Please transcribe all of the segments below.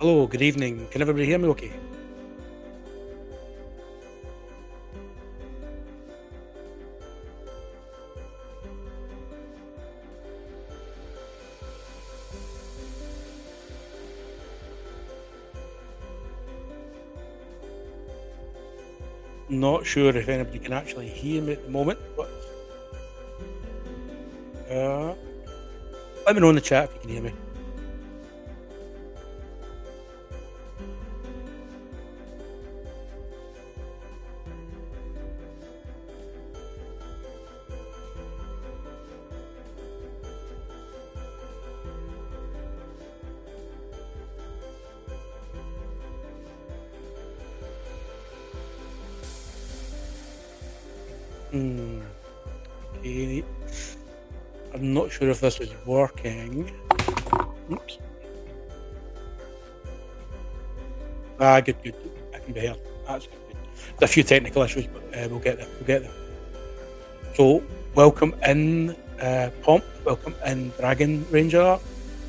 Hello, good evening. Can everybody hear me okay? Not sure if anybody can actually hear me at the moment, but uh, let me know in the chat if you can hear me. Hmm, okay. I'm not sure if this is working. Oops. Good, good, good. I can be heard. That's good. Good. There's a few technical issues, but we'll get there. We'll get there. So, welcome in, Pomp. Welcome in, Dragon Ranger.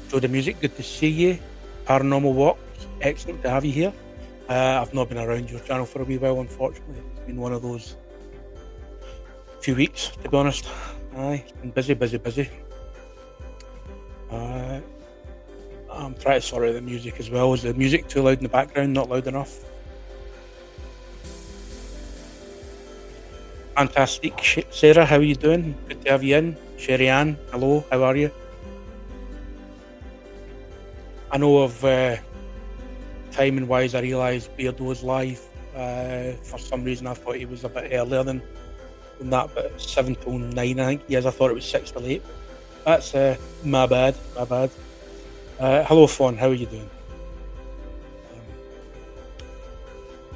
So, the music, good to see you. Paranormal Walks, excellent to have you here. I've not been around your channel for a wee while, unfortunately. It's been one of those few weeks, to be honest. Aye, it's been busy, busy, busy. Uh, I'm trying to sort out the music as well. Is the music too loud in the background? Not loud enough? Fantastic. Sarah, how are you doing? Good to have you in. Sherry Ann, hello, how are you? I know of timing wise, I realised Beardo was live. For some reason, I thought he was a bit earlier than that, but it's 7 till 9, I think he is. I thought it was 6 till 8. That's my bad, my bad. Hello, Fawn, how are you doing? Um,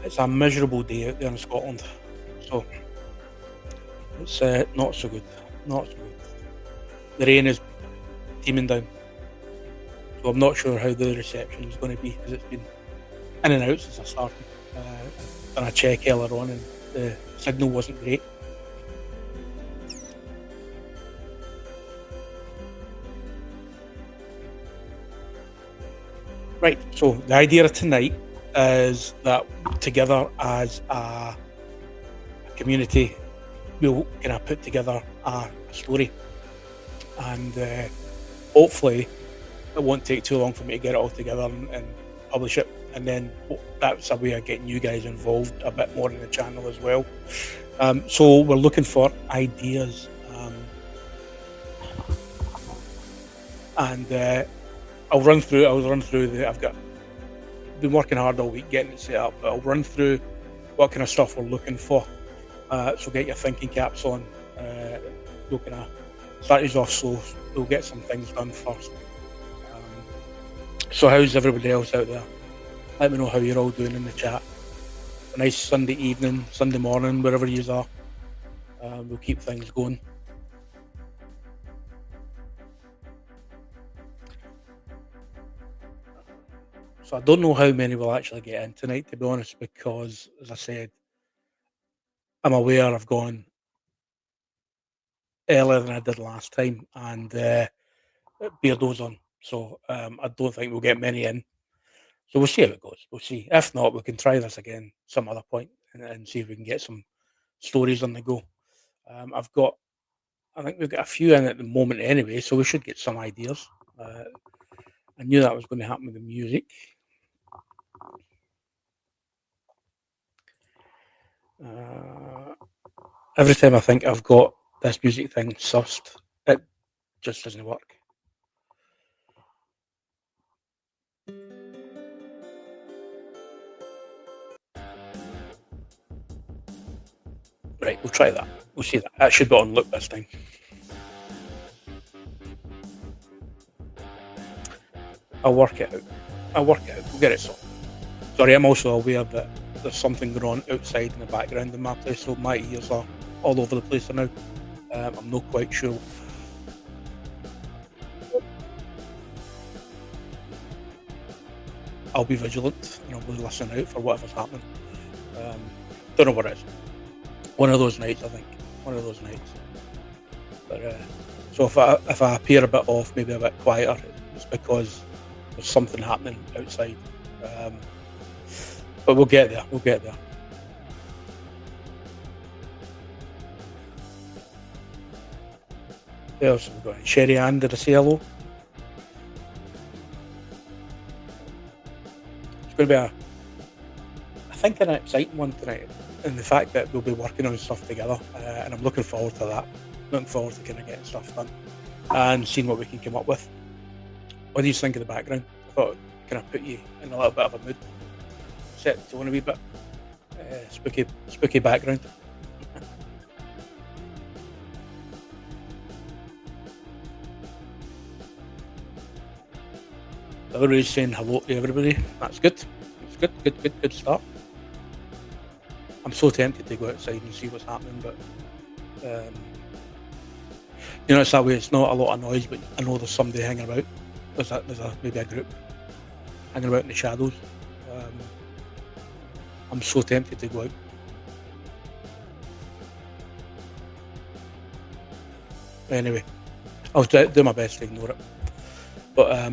it's a miserable day out there in Scotland, so it's not so good. Not so good. The rain is teeming down, so I'm not sure how the reception is going to be because it's been in and out since I started. Done a check earlier on, and the signal wasn't great. Right. So the idea of tonight is that together as a community, we'll kind of put together a story, and hopefully it won't take too long for me to get it all together and publish it. And then that's a way of getting you guys involved a bit more in the channel as well. So we're looking for ideas, and I'll run through. I've been working hard all week getting it set up, but I'll run through what kind of stuff we're looking for. So get your thinking caps on. We'll kind of start us off slow. We'll get some things done first. So how's everybody else out there? Let me know how you're all doing in the chat. A nice Sunday evening, Sunday morning, wherever you are. We'll keep things going. So I don't know how many will actually get in tonight, to be honest, because as I said, I'm aware I've gone earlier than I did last time, and Beardo's on. So I don't think we'll get many in. So we'll see how it goes. We'll see. If not, we can try this again some other point and see if we can get some stories on the go. I think we've got a few in at the moment anyway, so we should get some ideas. I knew that was going to happen with the music. Every time I think I've got this music thing sussed, it just doesn't work. Right, we'll try that. We'll see that. That should be on loop this time. I'll work it out. We'll get it sorted. Sorry, I'm also aware that there's something going on outside in the background in my place, so my ears are all over the place now. I'm not quite sure. I'll be vigilant and I'll be listening out for whatever's happening. Don't know what it is. One of those nights, I think. One of those nights. But so if I appear a bit off, maybe a bit quieter, it's because there's something happening outside. Um, but we'll get there. We'll get there. What else have we got? Sherry Ann, did I say hello? It's going to be I think, an exciting one tonight, and the fact that we'll be working on stuff together, and I'm looking forward to that. Looking forward to kind of getting stuff done and seeing what we can come up with. What do you think of the background? I thought it kind of put you in a little bit of a mood, set the tone a wee bit. Spooky background. Everybody's saying hello to everybody. That's good. It's good start. I'm so tempted to go outside and see what's happening, but it's that way. It's not a lot of noise, but I know there's somebody hanging about. Maybe a group hanging about in the shadows. I'm so tempted to go out. Anyway, I'll do my best to ignore it. But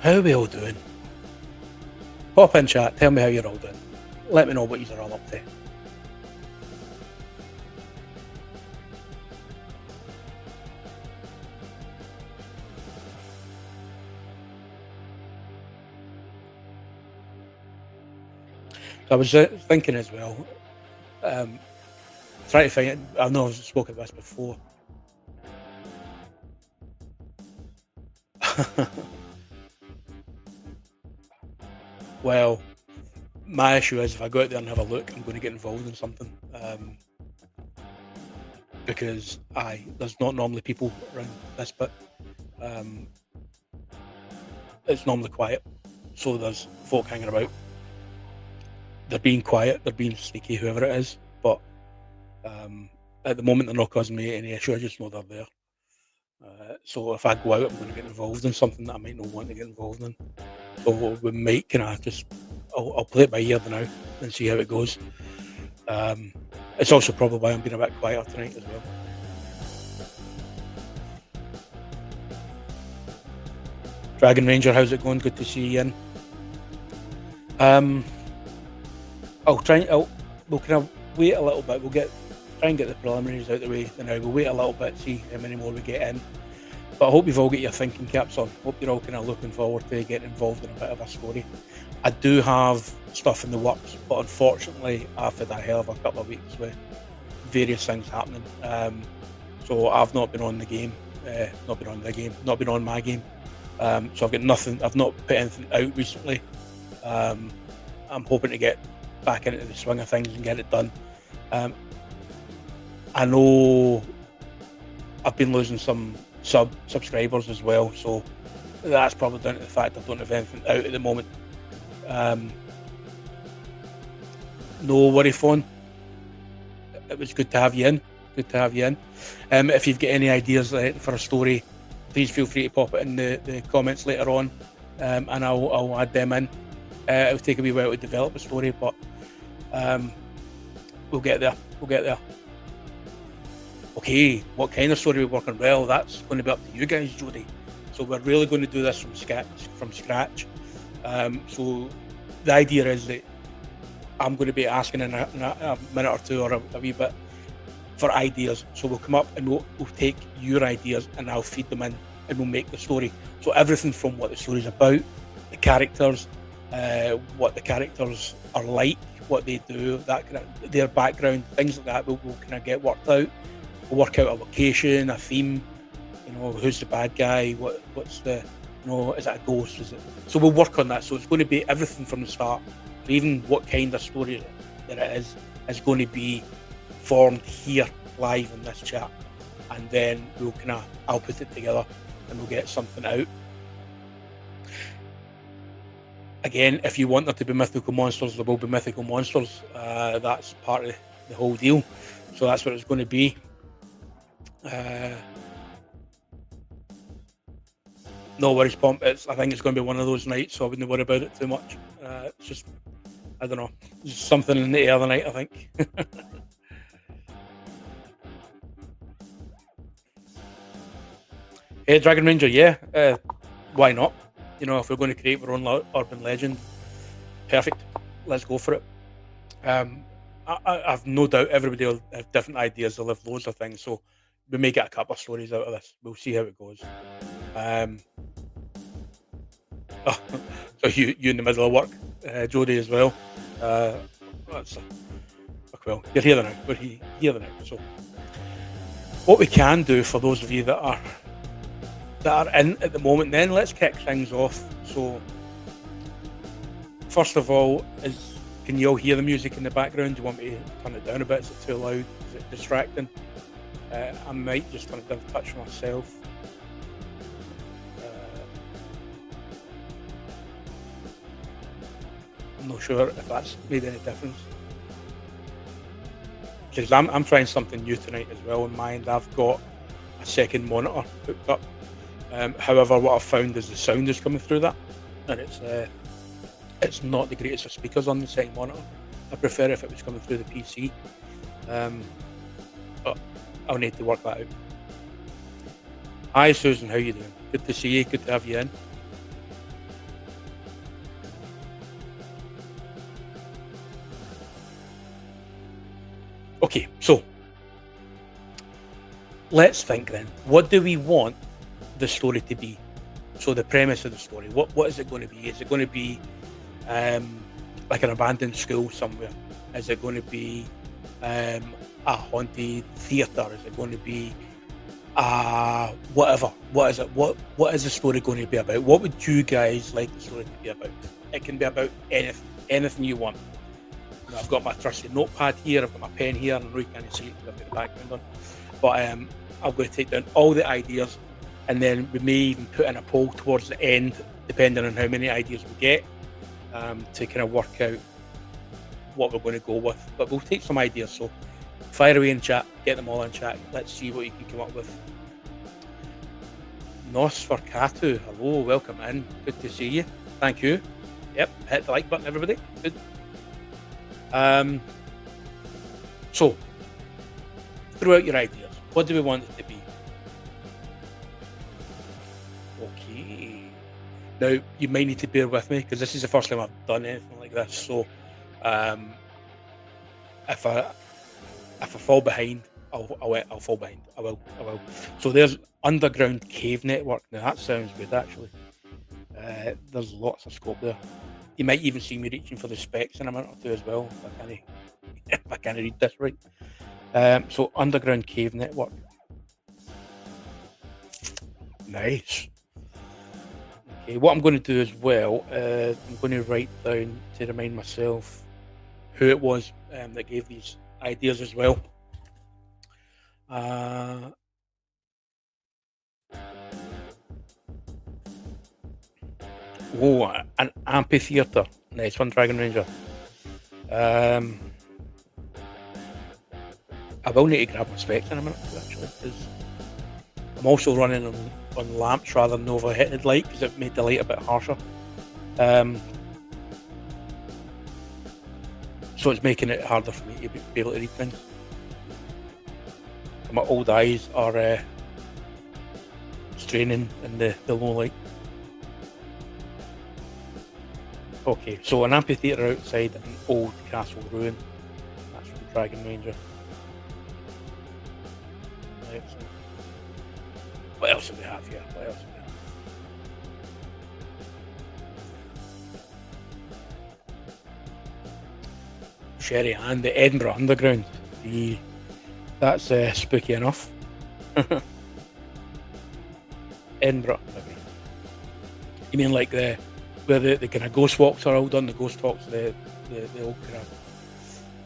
how are we all doing? Pop in chat, tell me how you're all doing. Let me know what you're all up to. I was thinking as well, trying to find, I know I've spoken about this before. Well, my issue is if I go out there and have a look, I'm going to get involved in something. Because there's not normally people around this bit. It's normally quiet, so there's folk hanging about. They're being quiet, they're being sneaky, whoever it is. But at the moment, they're not causing me any issue. I just know they're there. So if I go out, I'm going to get involved in something that I might not want to get involved in. So we might kind of just, I'll play it by ear now and see how it goes. It's also probably why I'm being a bit quieter tonight as well. Dragon Ranger, how's it going? Good to see you in. We'll kind of wait a little bit. Try and get the preliminaries out of the way now. We'll wait a little bit, see how many more we get in. But I hope you've all got your thinking caps on. Hope you're all kind of looking forward to getting involved in a bit of a story. I do have stuff in the works, but unfortunately, I've had a hell of a couple of weeks with various things happening. So I've not been on the game, not been on my game. So I've got nothing. I've not put anything out recently. I'm hoping to get back into the swing of things and get it done. I know I've been losing some subscribers as well, so that's probably down to the fact I don't have anything out at the moment. No worry, phone. It was good to have you in. If you've got any ideas for a story, please feel free to pop it in the comments later on, and I'll add them in. It'll take a wee while to develop a story, but we'll get there. Okay, what kind of story we're working? Well, that's going to be up to you guys, Jody. So we're really going to do this from scratch. So the idea is that I'm going to be asking in a minute or two or a wee bit for ideas. So we'll come up and we'll take your ideas and I'll feed them in and we'll make the story. So everything from what the story's about, the characters, what the characters are like, what they do, that kind of their background, things like that. We'll kind of get worked out. We'll work out a location, a theme. Who's the bad guy? What's the is it a ghost? Is it? So we'll work on that. So it's going to be everything from the start. So even what kind of story that it is going to be formed here live in this chat, and then I'll put it together and we'll get something out. Again, if you want there to be mythical monsters, there will be mythical monsters. That's part of the whole deal. So that's what it's going to be. No worries, Pomp. I think it's going to be one of those nights, so I wouldn't worry about it too much. It's just, I don't know, just something in the air the night, I think. Dragon Ranger, yeah. Why not? You know, if we're going to create our own urban legend, perfect. Let's go for it. I've no doubt everybody will have different ideas. They'll have loads of things. So we may get a couple of stories out of this. We'll see how it goes. Um, so you in the middle of work, Jodie as well. That's well, you're here now. We're here now. So what we can do for those of you that are in at the moment, then let's kick things off. So first of all, can you all hear the music in the background? Do you want me to turn it down a bit? Is it too loud? Is it distracting? I might just turn it down a touch myself. I'm not sure if that's made any difference. Because I'm trying something new tonight as well in mind. I've got a second monitor hooked up. However, what I've found is the sound is coming through that, and it's not the greatest of speakers on the second monitor. I prefer if it was coming through the PC, but I'll need to work that out. Hi Susan, how you doing? Good to see you. Good to have you in. Okay, so let's think then. What do we want the story to be? So the premise of the story, what is it going to be? Is it going to be like an abandoned school somewhere? Is it going to be a haunted theatre? Is it going to be whatever? What is it? What is the story going to be about? What would you guys like the story to be about? It can be about anything you want. I've got my trusty notepad here, I've got my pen here, and I know you can't see it because I've got the background on. But I'm going to take down all the ideas, and then we may even put in a poll towards the end, depending on how many ideas we get, to kind of work out what we're going to go with. But we'll take some ideas, so fire away in chat, get them all in chat. Let's see what you can come up with. Nosferatu, hello, welcome in. Good to see you. Thank you. Yep, hit the like button, everybody. Good. So, throw out your ideas. What do we want it to be? Okay. Now, you might need to bear with me because this is the first time I've done anything like this. So, if I fall behind, I'll fall behind. I will. So there's underground cave network. Now that sounds good, actually. There's lots of scope there. You might even see me reaching for the specs in a minute or two as well, if I can't read this right. So underground cave network. Nice. Okay, what I'm going to do as well, I'm going to write down to remind myself who it was that gave these ideas as well. Oh, an amphitheatre. Nice one, Dragon Ranger. I will need to grab my specs in a minute, actually, because I'm also running on lamps rather than overheated light, because it made the light a bit harsher. So it's making it harder for me to be able to read things. My old eyes are straining in the low light. Okay, so an amphitheatre outside an old castle ruin. That's from Dragon Ranger. Excellent. What else do we have here? Sherry and the Edinburgh Underground. That's spooky enough. Edinburgh, maybe. You mean like where the kind of ghost walks are all done, the ghost walks, the old kind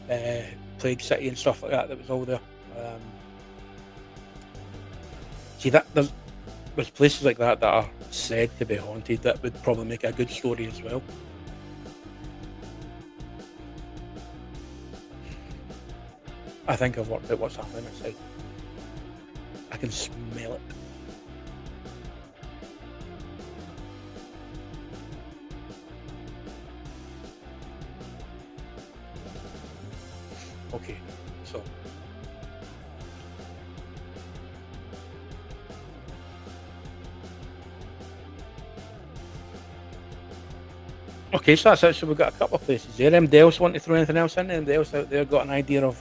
of Plague City and stuff like that was all there. See, that there's places like that are said to be haunted that would probably make a good story as well. I think I've worked out what's happening outside. I can smell it. Okay, so Okay, so that's it. So we've got a couple of places there. Anybody else want to throw anything else in? Anybody else out there got an idea of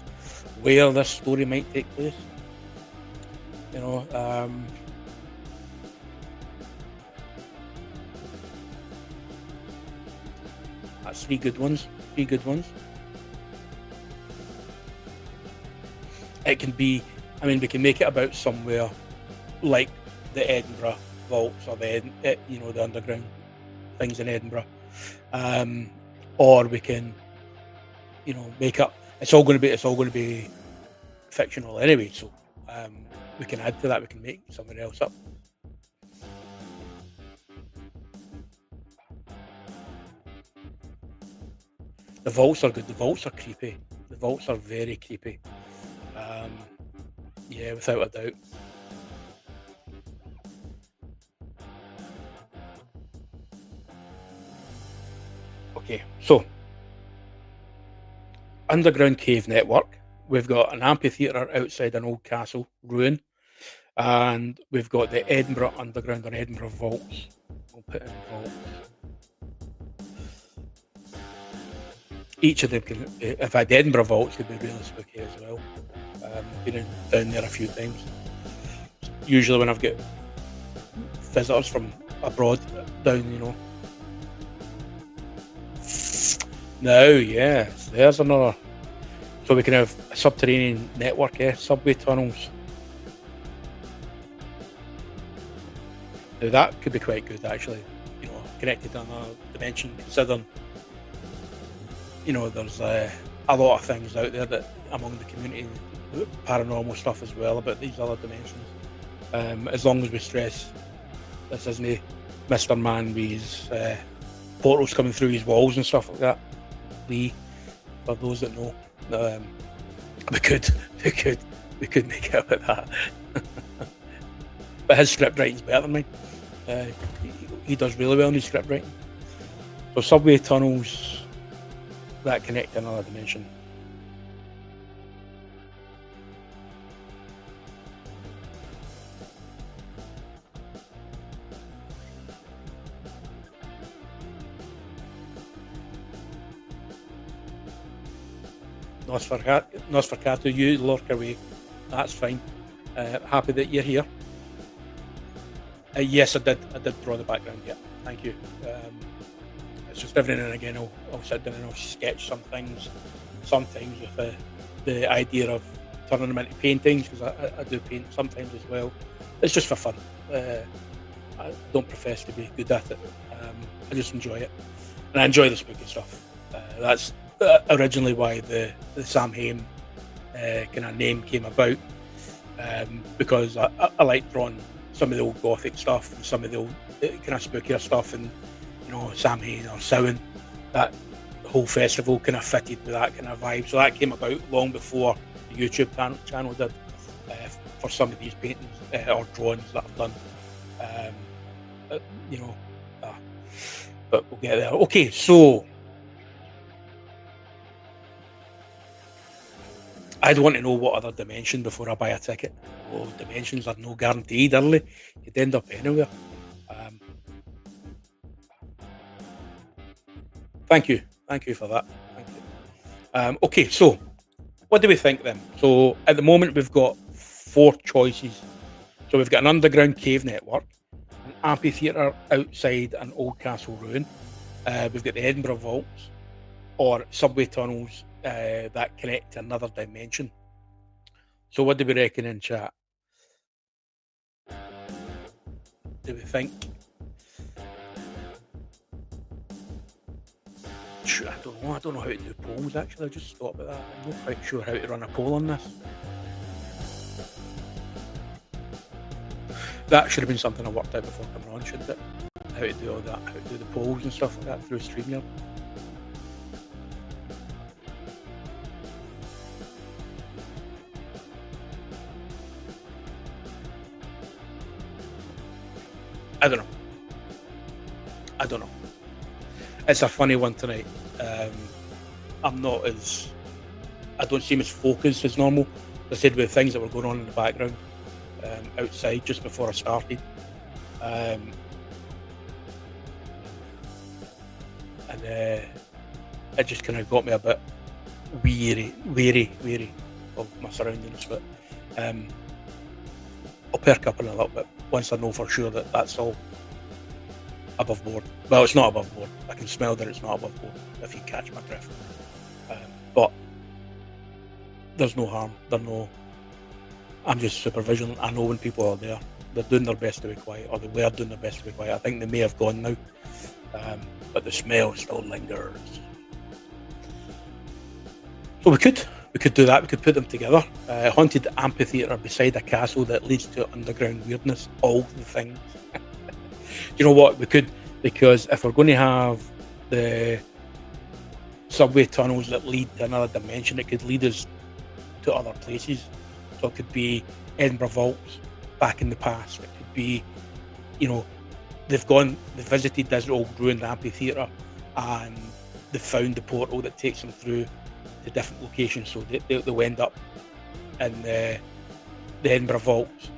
where this story might take place? You know, that's three good ones. Three good ones. It can be, I mean, we can make it about somewhere like the Edinburgh vaults or the underground things in Edinburgh, or we can, make up. It's all going to be fictional anyway. So we can add to that. We can make something else up. The vaults are good. The vaults are creepy. The vaults are very creepy. Yeah, without a doubt. Okay, so underground cave network. We've got an amphitheatre outside an old castle ruin, and we've got the Edinburgh Underground or Edinburgh Vaults. We'll put in vaults. Each of them can, in fact, the Edinburgh Vaults could be really spooky as well. Been down there a few times. Usually when I've got visitors from abroad down, Now, yes, there's another. So we can have a subterranean network, subway tunnels. Now that could be quite good, actually. Connected to another dimension, considering there's a lot of things out there that among the community, paranormal stuff as well about these other dimensions. As long as we stress this isn't Mr. Man with his portals coming through his walls and stuff like that. For those that know, we could make it about that. But his script writing's better than mine. He does really well in his script writing. So subway tunnels that connect to another dimension. Nosferatu, you lurk away. That's fine. Happy that you're here. Yes, I did draw the background. Yeah, thank you. It's just every now and again I'll sit down and I'll sketch some things. Sometimes with the idea of turning them into paintings, because I do paint sometimes as well. It's just for fun. I don't profess to be good at it. I just enjoy it, and I enjoy the spooky stuff. That's originally why the SamHain's kind of name came about, because I like drawing some of the old gothic stuff and some of the old kind of spookier stuff, and SamHain's or Samhain, that whole festival kind of fitted with that kind of vibe. So that came about long before the YouTube channel did, for some of these paintings or drawings that I've done. But we'll get there. Okay, so I'd want to know what other dimension before I buy a ticket. Well, dimensions are no guaranteed, are they? You'd end up anywhere. Thank you for that. Thank you. Okay, so what do we think then? So at the moment we've got 4 choices. So we've got an underground cave network, an amphitheatre outside an old castle ruin. We've got the Edinburgh Vaults, or subway tunnels that connect to another dimension. So what do we reckon in chat? Do we think? I don't know how to do polls, actually. I just thought about that. I'm not quite sure how to run a poll on this. That should have been something I worked out before coming on, shouldn't it? How to do all that, how to do the polls and stuff like that through StreamYard. I don't know. It's a funny one tonight. I don't seem as focused as normal. As I said, with things that were going on in the background outside just before I started. and it just kind of got me a bit weary of my surroundings. But I'll perk up in a little bit once I know for sure that that's all above board. Well, it's not above board. I can smell that it's not above board, if you catch my drift. But there's no harm. I'm just super vigilant. I know when people are there, they're doing their best to be quiet, or they were doing their best to be quiet. I think they may have gone now, but the smell still lingers. So we could do that. We could put them together. A haunted amphitheatre beside a castle that leads to underground weirdness. All the things. You know what? We could, because if we're going to have the subway tunnels that lead to another dimension, it could lead us to other places. So it could be Edinburgh Vaults back in the past. It could be, they've visited this old ruined amphitheatre, and they found the portal that takes them through to different locations. So they'll end up in the Edinburgh Vaults.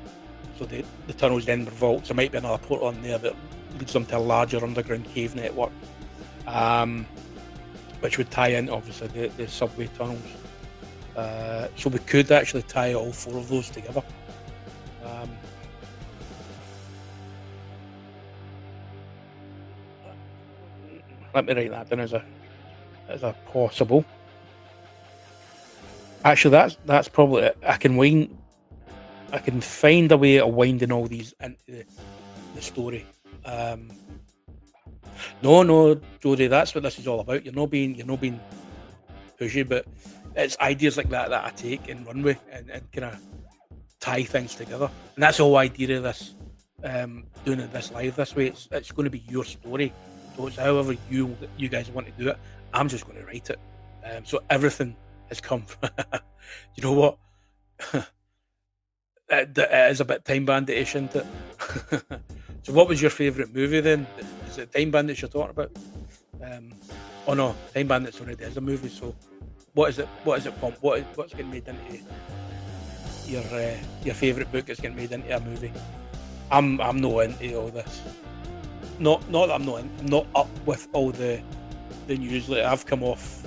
So the tunnels in Edinburgh Vaults, there might be another portal in there that leads them to a larger underground cave network, which would tie in, obviously, the subway tunnels. So we could actually tie all four of those together. Let me write that down as a possible. Actually, that's probably it. I can find a way of winding all these into the story. No, Jodie, that's what this is all about. You're not being pushy, but it's ideas like that I take and run with and kind of tie things together. And that's the whole idea of this, doing it this live this way. It's going to be your story. So it's however you guys want to do it. I'm just going to write it. So everything has come from, you know what? It is a bit Time Bandit-ish, isn't it? So what was your favourite movie then? Is it Time Bandits you're talking about? Oh no, Time Bandits already is a movie. So what is it, Pomp? What's getting made into your favourite book that's getting made into a movie? I'm not into all this. Not that I'm not up with all the news. Like, I've come off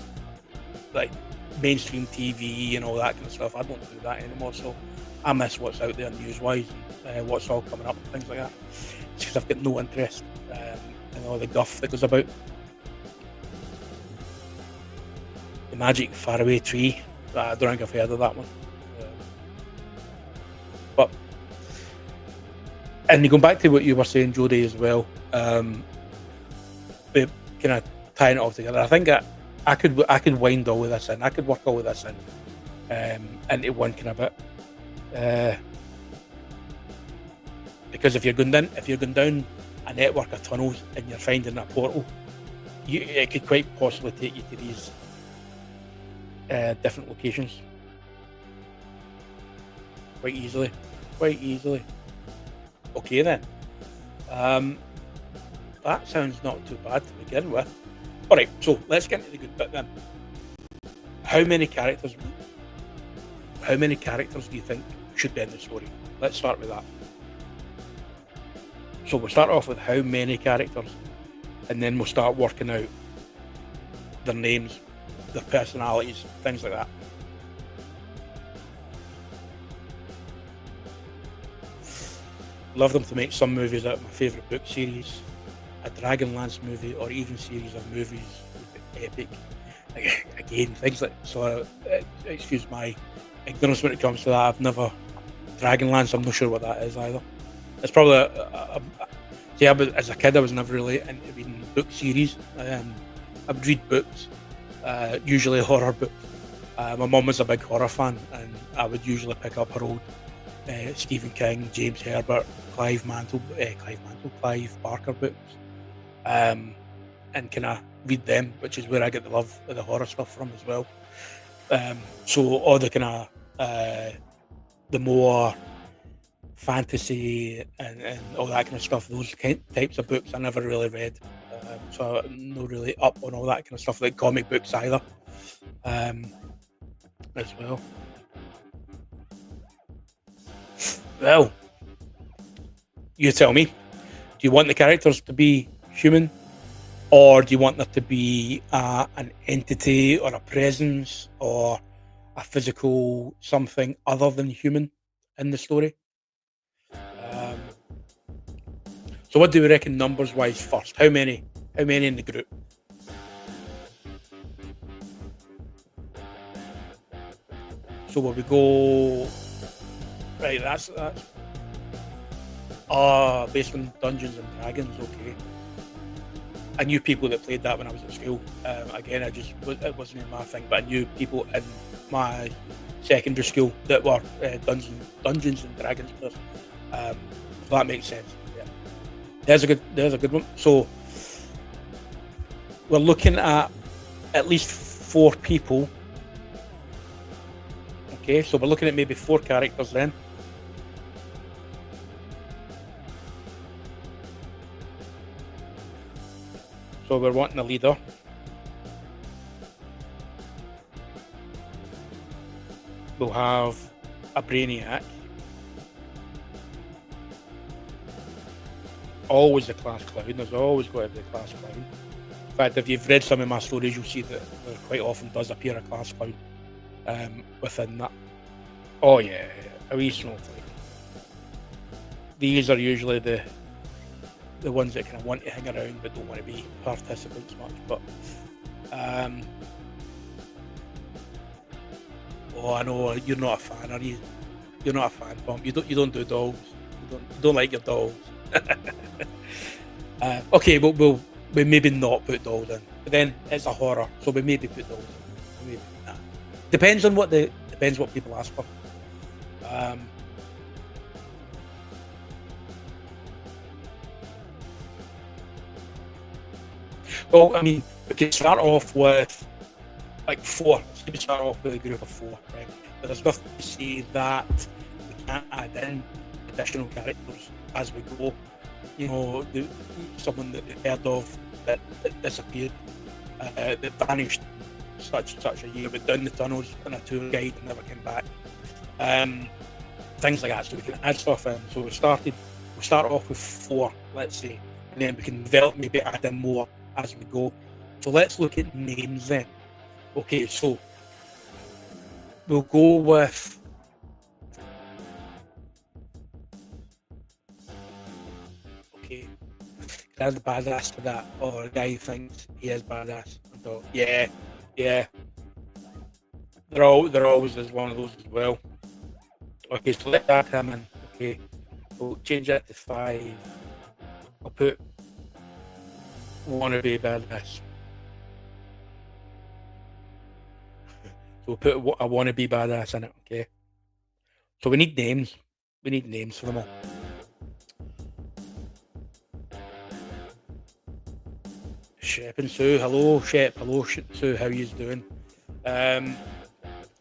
like mainstream TV and all that kind of stuff. I don't do that anymore, so I miss what's out there news-wise and what's all coming up and things like that. It's because I've got no interest in all the guff that goes about. The Magic Faraway Tree. I don't think I've heard of that one. And going back to what you were saying, Jodie, as well, kind of tying it all together. I think I could wind all of this in. I could work all of this in into one kind of bit. Because if you're going down a network of tunnels and you're finding a portal, it could quite possibly take you to these different locations quite easily. Okay then. That sounds not too bad to begin with. Alright, so let's get into the good bit then. How many characters do you think should be in the story? Let's start with that. So we'll start off with how many characters, and then we'll start working out their names, their personalities, things like that. Love them to make some movies out of my favourite book series. A Dragonlance movie, or even series of movies would be epic. Again, things like, so excuse my ignorance when it comes to that. I've never, Dragonlance, I'm not sure what that is either. It's probably but as a kid I was never really into reading book series. I would read books, usually horror books. My mum was a big horror fan, and I would usually pick up her old Stephen King, James Herbert, Clive Barker books, and kind of read them, which is where I get the love of the horror stuff from as well. So all the kind of the more fantasy and all that kind of stuff, those types of books I never really read, so I'm not really up on all that kind of stuff, like comic books either, as well. Well, you tell me, do you want the characters to be human, or do you want there to be an entity or a presence or a physical something other than human in the story? Um, so, what do we reckon numbers wise first? How many? How many in the group? So, will we go right? That's based on Dungeons and Dragons. Okay. I knew people that played that when I was at school. Again, it wasn't my thing, but I knew people in my secondary school that were Dungeons and Dragons players. So that makes sense. Yeah. There's a good one. So we're looking at least 4 people. Okay, so we're looking at maybe 4 characters then. So we're wanting a leader. We'll have a brainiac. Always a class clown. There's always got to be a class clown. In fact, if you've read some of my stories, you'll see that there quite often does appear a class clown within that. Oh yeah, a wee snowflake. These are usually the ones that kind of want to hang around but don't want to be participants much. But oh, I know you're not a fan, are you? You're not a fan, Tom. You don't do dolls. You don't like your dolls. Okay, we maybe not put dolls in, but then it's a horror, so we maybe put dolls in. Maybe. Nah. Depends what people ask for. Well, I mean, we could start off with like 4. Let's maybe start off with a group of 4, right? But there's nothing to say that we can't add in additional characters as we go. You know, someone that we heard of that disappeared, that vanished such a year, went down the tunnels on a tour guide and never came back. Things like that, so we can add stuff in. So we'll start off with 4, let's say, and then we can develop, maybe add in more as we go. So let's look at names then. Okay, so we'll go with that's badass for that, or a guy who thinks he is badass. So yeah. They're always as one of those as well. Okay, so let that come in. Okay, we'll change that to 5. I'll put wannabe badass. So we'll put a wannabe badass in it. Okay. So we need names. We need names for them all. Shep and Sue, hello Shep, hello Sue, how you doing? I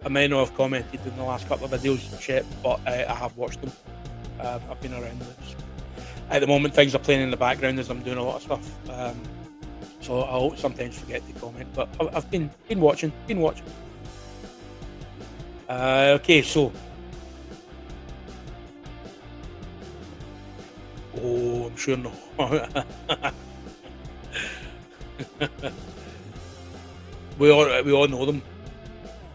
may not have commented in the last couple of videos, Shep, but I have watched them. I've been around this. At the moment, things are playing in the background as I'm doing a lot of stuff, so I'll sometimes forget to comment. But I've been watching. Okay, so I'm sure no. we all know them.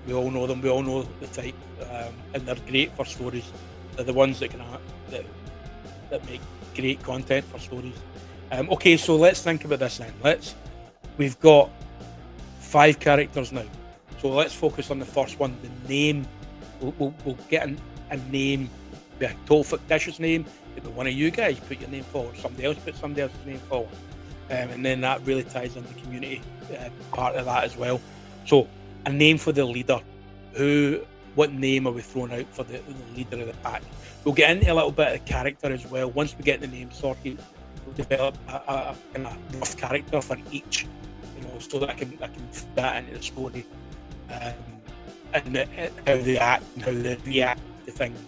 We all know them. We all know the type, and they're great for stories. They're the ones that make great content for stories. Okay, so let's think about this then. We've got 5 characters now. So let's focus on the first one. The name. We'll get a name, a total fictitious name. Maybe one of you guys put your name forward. Somebody else put somebody else's name forward. And then that really ties in the community part of that as well. So a name for the leader. What name are we throwing out for the leader of the pack? We'll get into a little bit of character as well. Once we get the name sorted, we'll develop a kind of rough character for each, so that I can fit that into the story, and how they act and how they react to things,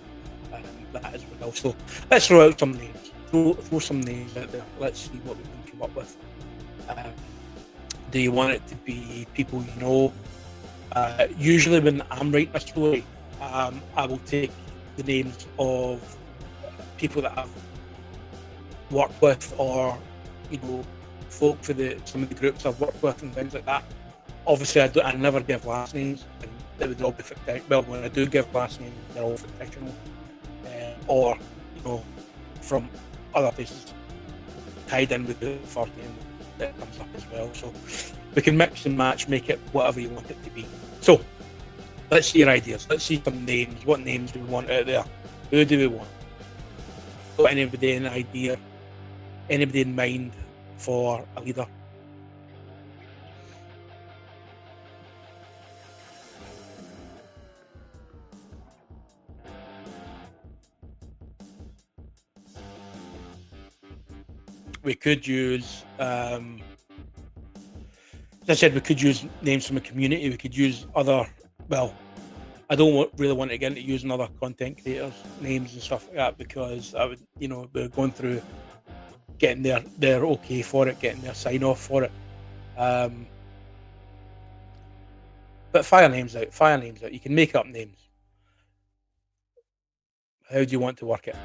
that as well. So let's throw out some names. Throw some names out there. Let's see what we can come up with. Do you want it to be people you know? Usually when I'm writing a story, I will take the names of people that I've worked with, or folk for some of the groups I've worked with and things like that. Obviously, I never give last names, and they would all be fictional. Well, when I do give last names, they're all fictional, or from other places tied in with the first name that comes up as well. So we can mix and match, make it whatever you want it to be. So let's see your ideas. Let's see some names. What names do we want out there? Who do we want? Got anybody an idea? Anybody in mind for a leader? We could use, as I said, we could use names from a community. We could use other, well, I don't really want to get into using other content creators' names and stuff like that, because I would, we're going through getting their okay for it, getting their sign off for it. But fire names out. You can make up names. How do you want to work it?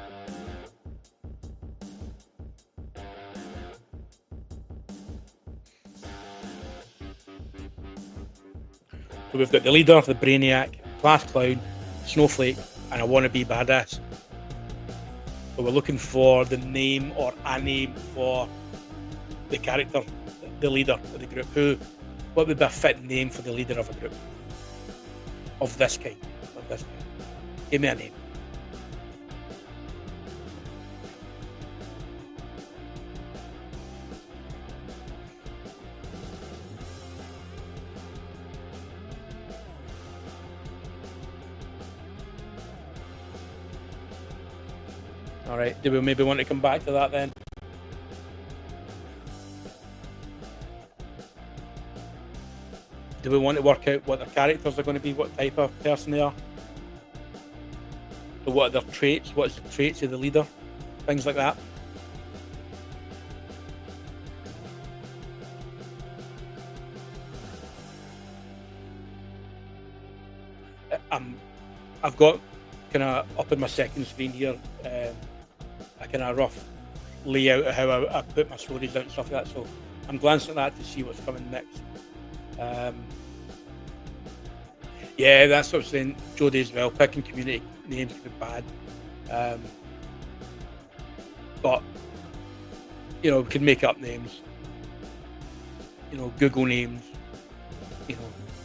So we've got the leader, the brainiac, class clown, snowflake, and I want to be badass. So we're looking for the name or a name for the character, the leader of the group. What would be a fit name for the leader of a group of this kind? Give me a name. All right, do we maybe want to come back to that then? Do we want to work out what their characters are going to be, what type of person they are? So what are their traits? What's the traits of the leader? Things like that. I've got kind of up on my second screen here a kind of rough layout of how I put my stories out and stuff like that. So I'm glancing at that to see what's coming next. Yeah, that's what I'm saying, Jodie, as well. Picking community names can be bad. But, we can make up names. Google names.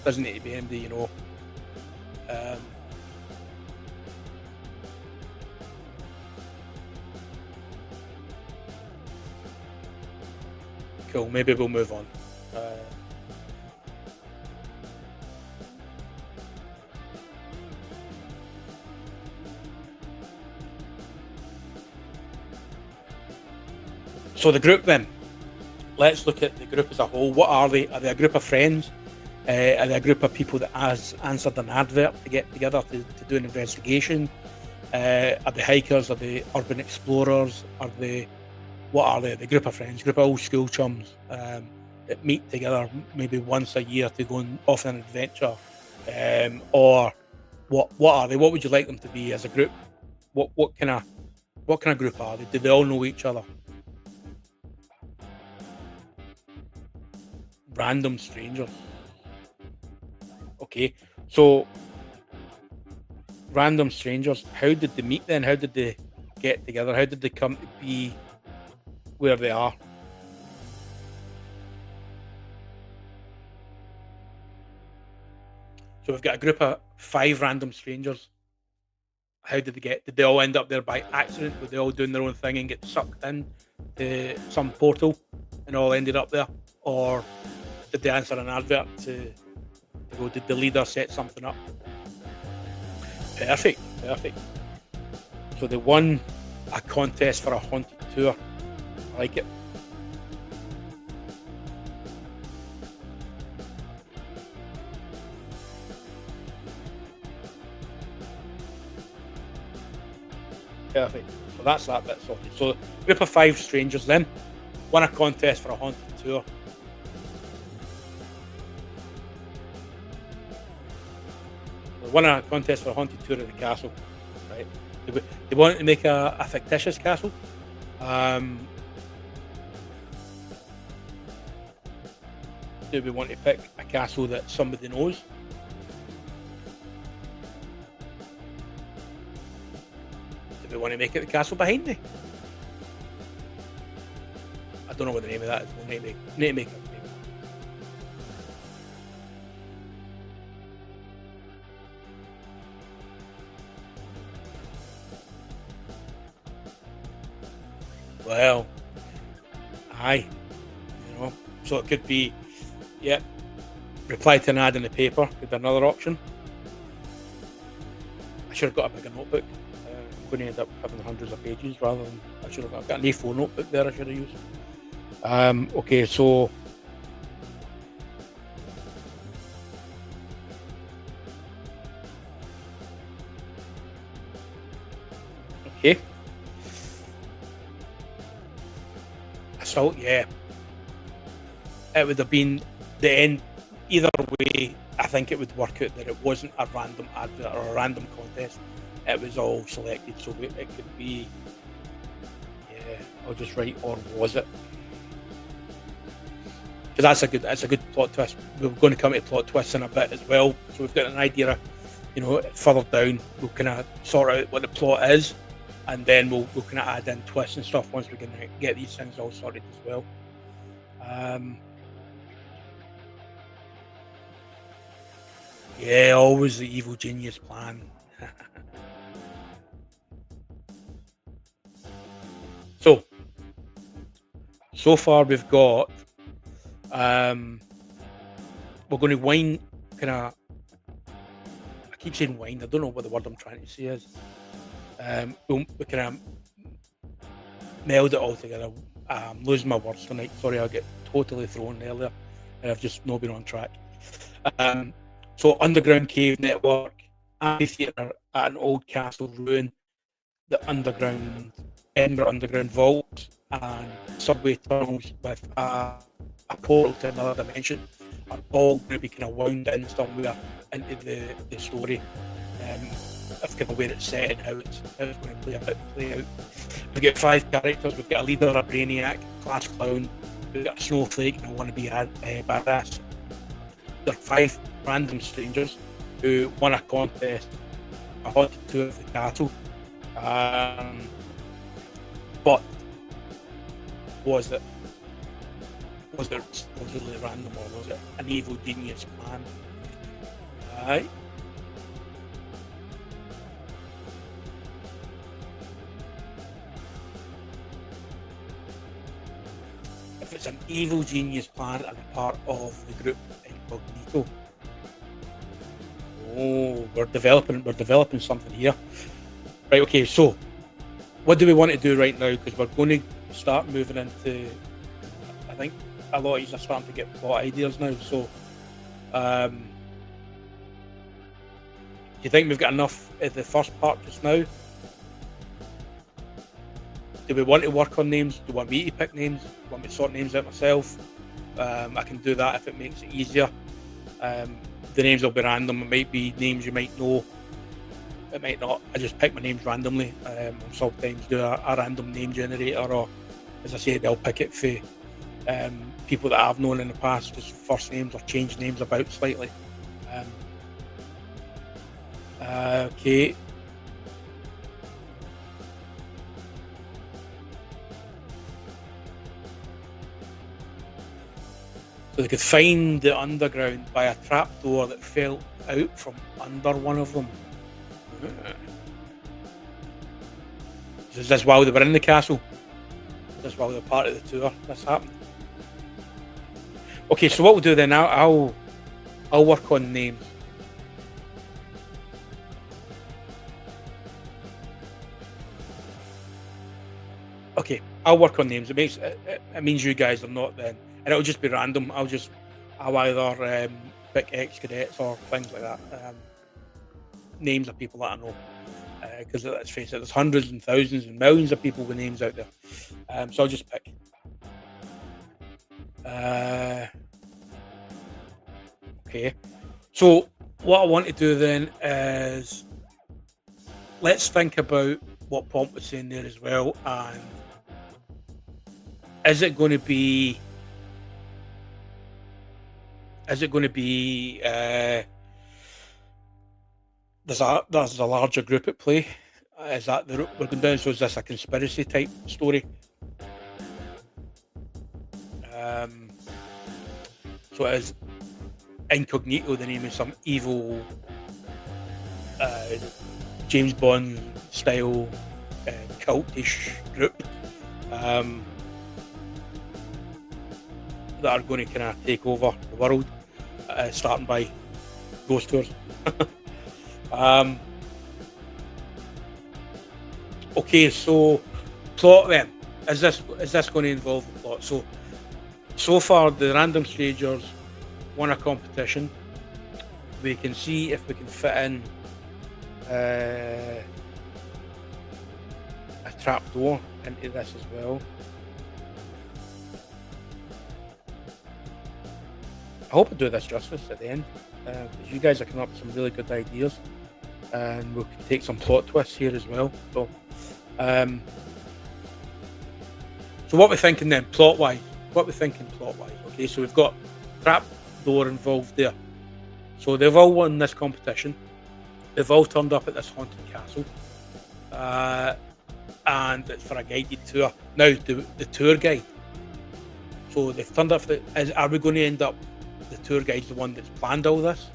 Doesn't need to be anybody, Cool, maybe we'll move on. So the group then, let's look at the group as a whole. What are they? Are they a group of friends? Are they a group of people that has answered an advert to get together to do an investigation? Are they hikers? Are they urban explorers? What are they? The group of friends, group of old school chums that meet together maybe once a year to go off on an adventure, or what are they? What would you like them to be as a group? What kind of group are they? Do they all know each other? Random strangers. Okay, so random strangers. How did they meet then? How did they get together? How did they come to be where they are? So we've got a group of 5 random strangers. How did they all end up there by accident? Were they all doing their own thing and get sucked in to some portal and all ended up there? Or did they answer an advert to go? Did the leader set something up? Perfect. So they won a contest for a haunted tour. I like it. Perfect. So that's that bit sorted. So group of 5 strangers then won a contest for a haunted tour. They won a contest for a haunted tour of the castle. Right? They wanted to make a fictitious castle. do we want to pick a castle that somebody knows? Do we want to make it the castle behind me? I don't know what the name of that is. We'll need to make it. Well, aye, you know, so it could be, yeah, reply to an ad in the paper could be another option. I should have got a bigger notebook. I'm going to end up having hundreds of pages rather than, I should have got an A4 notebook there I should have used. Okay, so okay. So yeah, it would have been the end. Either way, I think it would work out that it wasn't a random advert or a random contest. It was all selected, so it could be. Yeah, I'll just write, or was it? Because that's a good plot twist. We're going to come to plot twists in a bit as well, so we've got an idea. You know, further down, we'll kind of sort out what the plot is. And then we'll kind of add in twists and stuff once we can get these things all sorted as well. Yeah, always the evil genius plan. So far we've got. We're going to wind kind of. I keep saying wind. I don't know what the word I'm trying to say is. We kind of meld it all together. I'm losing my words tonight. Sorry, I'll get totally thrown earlier. And I've just not been on track. So, underground cave network, amphitheatre at an old castle ruin, the Edinburgh Underground vault, and subway tunnels with a portal to another dimension are all going to be kind of wound in somewhere into the story. Of kind of where it's set and how it's going to play out. We've got 5 characters. We've got a leader, a brainiac, class clown. We've got a snowflake and a wannabe badass. There are 5 random strangers who won a contest, a haunted tour of the castle. But was it really random, or was it an evil genius plan? Aye. If it's an evil genius plan and a part of the group Incognito. Oh, we're developing something here. Right, okay, so what do we want to do right now? Because we're going to start moving into, I think a lot of you are starting to get plot ideas now. So do you think we've got enough at the first part just now? Do we want to work on names? Do you want me to pick names? Do you want me to sort names out myself? I can do that if it makes it easier. The names will be random. It might be names you might know. It might not. I just pick my names randomly. Sometimes do a random name generator, or as I said, I'll pick it for people that I've known in the past, just first names, or change names about slightly. Okay. So they could find the underground by a trapdoor that fell out from under one of them. Is this while they were in the castle? Is this while they were part of the tour? This happened. Okay, so what we'll do then? I'll work on names. Okay, I'll work on names. It means you guys are not then, and it'll just be random. I'll either pick ex-cadets or things like that. Names of people that I know, because let's face it, there's hundreds and thousands and millions of people with names out there. So I'll just pick. Okay, so what I want to do then is let's think about what Pomp was saying there as well, and is it going to be Is it going to be there's a larger group at play? Is that the route we're going down? So is this a conspiracy type story? Um, so it is Incognito, the name of some evil James Bond style cultish group that are going to kind of take over the world, starting by ghost tours. Okay, so plot then. Is this going to involve the plot? So far the random strangers won a competition. We can see if we can fit in a trapdoor into this as well. I hope I do this justice at the end, because you guys are coming up with some really good ideas, and we can take some plot twists here as well. So what we're thinking then, plot-wise. Okay, so we've got trapdoor involved there. So they've all won this competition. They've all turned up at this haunted castle, and it's for a guided tour. Now, the tour guide. So they've turned up. Are we going to end up? The tour guide's the one that's planned all this.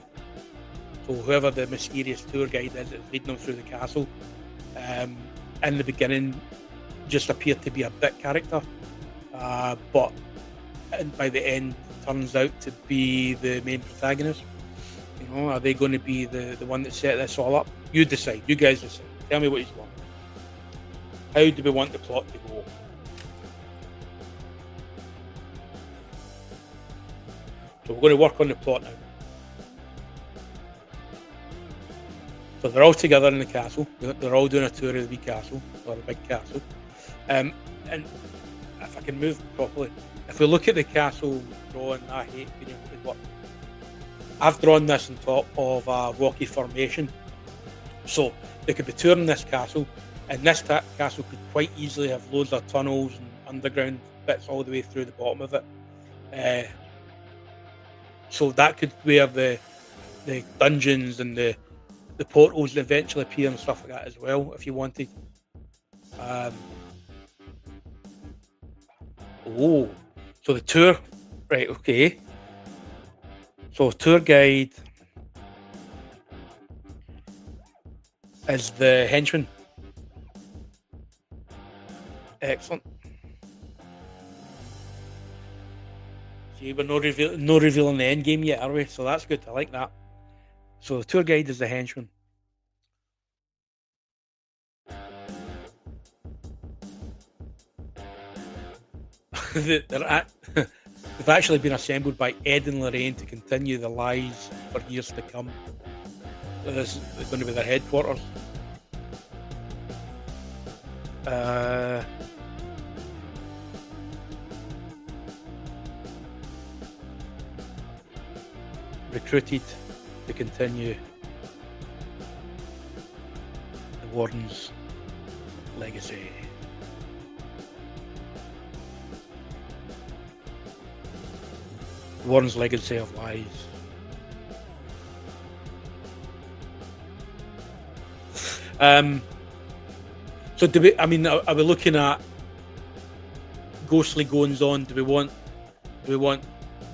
So whoever the mysterious tour guide is that's leading them through the castle, in the beginning, just appeared to be a bit character, but by the end turns out to be the main protagonist. You know, are they going to be the one that set this all up? You decide. You guys decide. Tell me what you want. How do we want the plot to go? So we're going to work on the plot now. So they're all together in the castle. They're all doing a tour of the wee castle, or the big castle. And if I can move properly, if we look at the castle drawing, I hate being able to work. I've drawn this on top of a rocky formation. So they could be touring this castle, and this castle could quite easily have loads of tunnels and underground bits all the way through the bottom of it. So that could be where the dungeons and the portals eventually appear and stuff like that as well, if you wanted. So the tour, right? Okay. So tour guide is the henchman. Excellent. See, we're no revealing the end game yet, are we? So that's good. I like that. So the tour guide is the henchman. They've actually been assembled by Ed and Lorraine to continue the lies for years to come. This is going to be their headquarters. Recruited to continue the Warden's legacy. The Warden's legacy of lies. So do we? I mean, are we looking at ghostly goings on? Do we want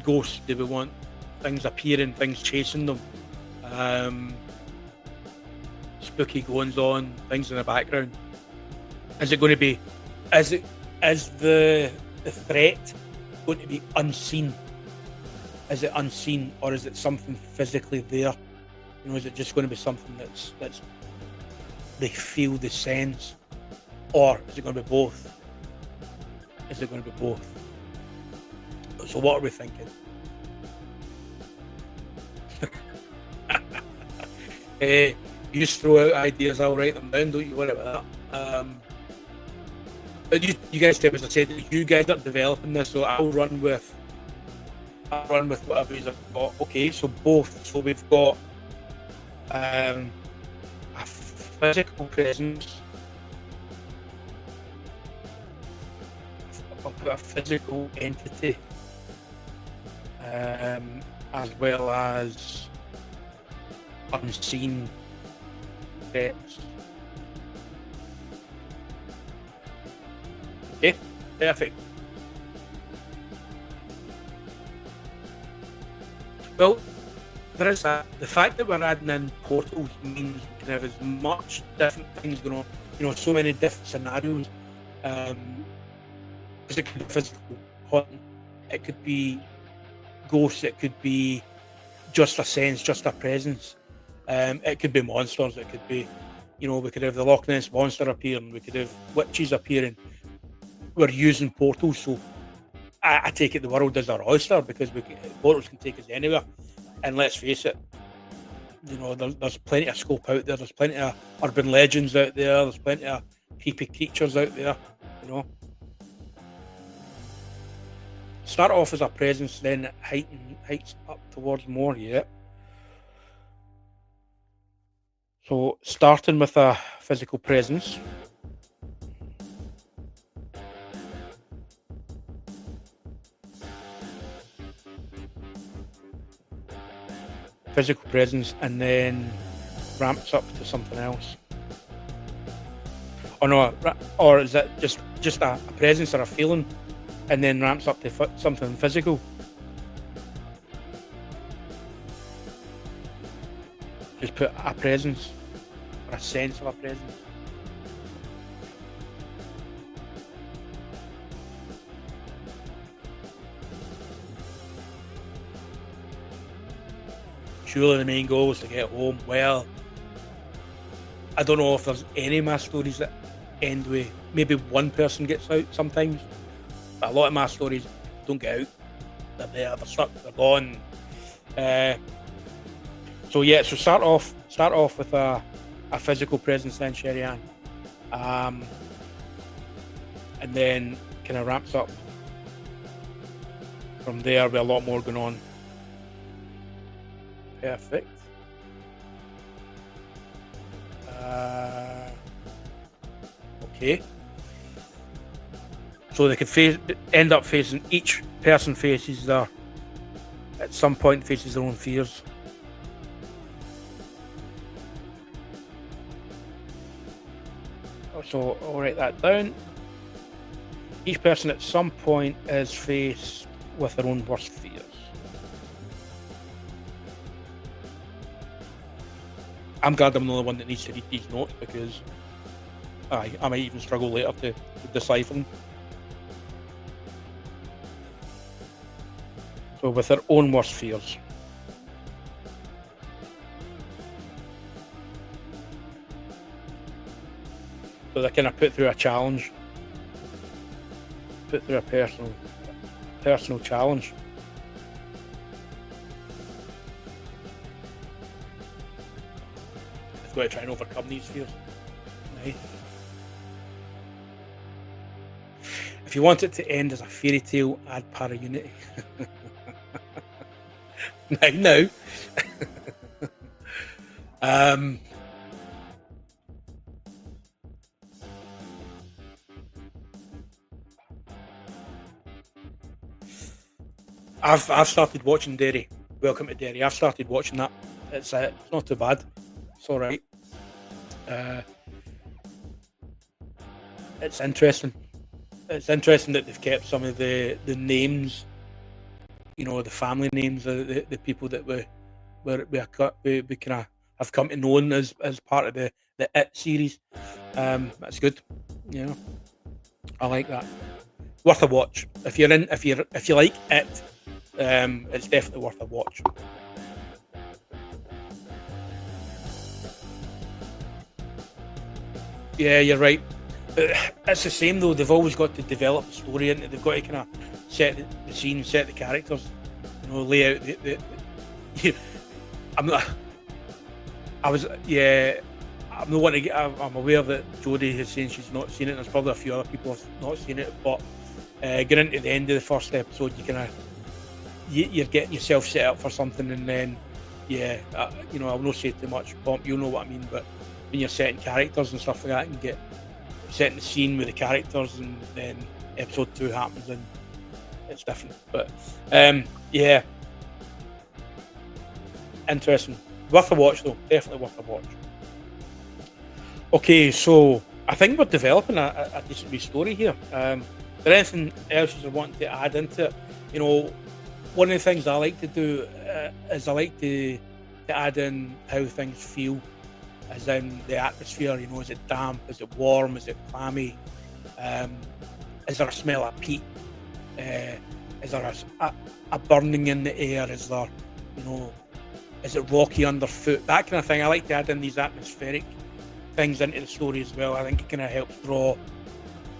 ghosts? Do we want things appearing, things chasing them? Spooky goings on, things in the background. Is it going to be? Is the threat going to be unseen? Is it unseen, or is it something physically there? You know, is it just going to be something that's they feel the sense, or is it going to be both? Is it going to be both? So what are we thinking? You just throw out ideas, I'll write them down, don't you worry about that. But you guys tell me, as I said, you guys are developing this, so I'll run with whatever you've got. Okay, so both. So we've got a physical presence, a physical entity, as well as unseen threats. Okay, perfect. Well, there is that. The fact that we're adding in portals means we can have as much different things going on. You know, so many different scenarios. Because it could be physical haunting, it could be ghosts, it could be just a sense, just a presence. It could be monsters. It could be, you know, we could have the Loch Ness monster appearing. We could have witches appearing. We're using portals, so I take it the world is our oyster because portals can take us anywhere. And let's face it, you know, there's plenty of scope out there. There's plenty of urban legends out there. There's plenty of creepy creatures out there. You know, start off as a presence, then it heights up towards more. Yeah. So starting with a physical presence. Physical presence, and then ramps up to something else. Or no, or is it just a presence or a feeling, and then ramps up to something physical? Just put a presence or a sense of a presence. Surely the main goal is to get home. Well, I don't know if there's any of my stories that end with maybe one person gets out sometimes, but a lot of my stories don't get out. They're there, they're stuck, they're gone. So yeah, so start off with a physical presence then, Sherry Ann. And then kind of ramps up from there with a lot more going on. Perfect. Okay. So they could end up facing, each person faces at some point faces their own fears. So I'll write that down. Each person at some point is faced with their own worst fears. I'm glad I'm the only one that needs to read these notes because I might even struggle later to decipher them. So with their own worst fears. So they kind of put through a challenge. Put through a personal challenge. They've got to try and overcome these fears. Nice. If you want it to end as a fairy tale, add para-unity. No. I've started watching Derry. Welcome to Derry. I've started watching that. It's not too bad. It's all right. It's interesting. It's interesting that they've kept some of the names, you know, the family names of the people that we kind of have come to know as part of the It series. That's good. You know, I like that. Worth a watch if you like It. It's definitely worth a watch. Yeah, you're right. It's the same though. They've always got to develop the story, and they've got to kind of set the scene, set the characters, you know, lay out the I'm not. I was I'm the one to get. I'm aware that Jodie is saying she's not seen it. There's probably a few other people have not seen it, but getting into the end of the first episode, you're getting yourself set up for something, and then you know, I'll not say too much. Pomp, you'll know what I mean, but when you're setting characters and stuff like that, and get setting the scene with the characters, and then episode 2 happens, and it's different. But Interesting. Worth a watch, though. Definitely worth a watch. Okay, so I think we're developing a decent wee story here. Is there anything else you're wanting to add into it? You know, one of the things I like to do is I like to add in how things feel, as in the atmosphere. You know, is it damp? Is it warm? Is it clammy? Um, is there a smell of peat? Is there a burning in the air? Is there, you know, is it rocky underfoot? That kind of thing. I like to add in these atmospheric things into the story as well. I think it kind of helps draw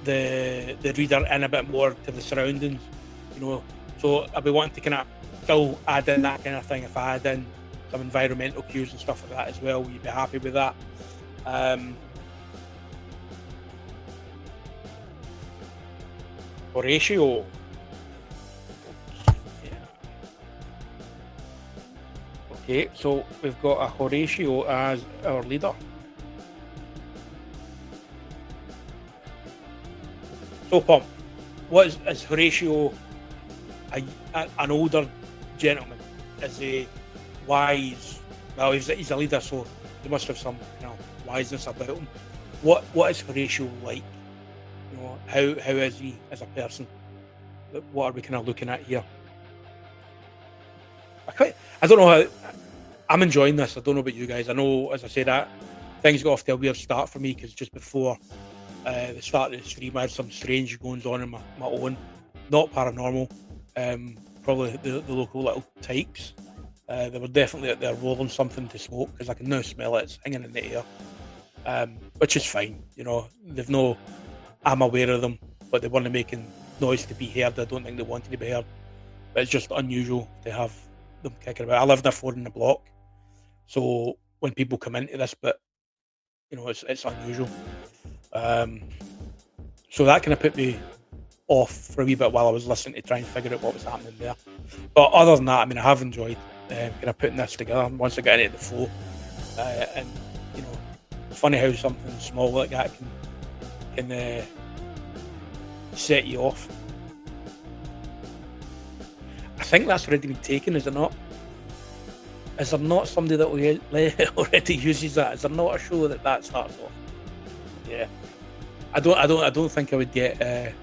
the reader in a bit more to the surroundings, you know. So I'll be wanting to kind of still add in that kind of thing. If I add in some environmental cues and stuff like that as well, will you be happy with that? Horatio. Okay, so we've got a Horatio as our leader. So, Pump, what is Horatio an older gentleman? Is he wise? Well, he's a leader, so he must have some, you know, wiseness about him. What is Horatio like? You know, how is he as a person? What are we kind of looking at here? I don't know how. I'm enjoying this. I don't know about you guys. I know, as I said, that things got off to a weird start for me because just before the start of the stream, I had some strange goings on in my own, not paranormal. Probably the local little types. They were definitely out there rolling something to smoke because I can now smell it. It's hanging in the air, which is fine. You know, they've no. I'm aware of them, but they weren't making noise to be heard. I don't think they wanted to be heard. But it's just unusual to have them kicking about. I live in a 4 in the block, so when people come into this, but you know, it's unusual. So that kind of put me off for a wee bit while I was listening to try and figure out what was happening there. But other than that, I mean, I have enjoyed kind of putting this together once I get into the flow. And you know, it's funny how something small like that can set you off. I think that's already been taken, is it not? Is there not somebody that already uses that? Is there not a show that starts off? Yeah, I don't think I would get. I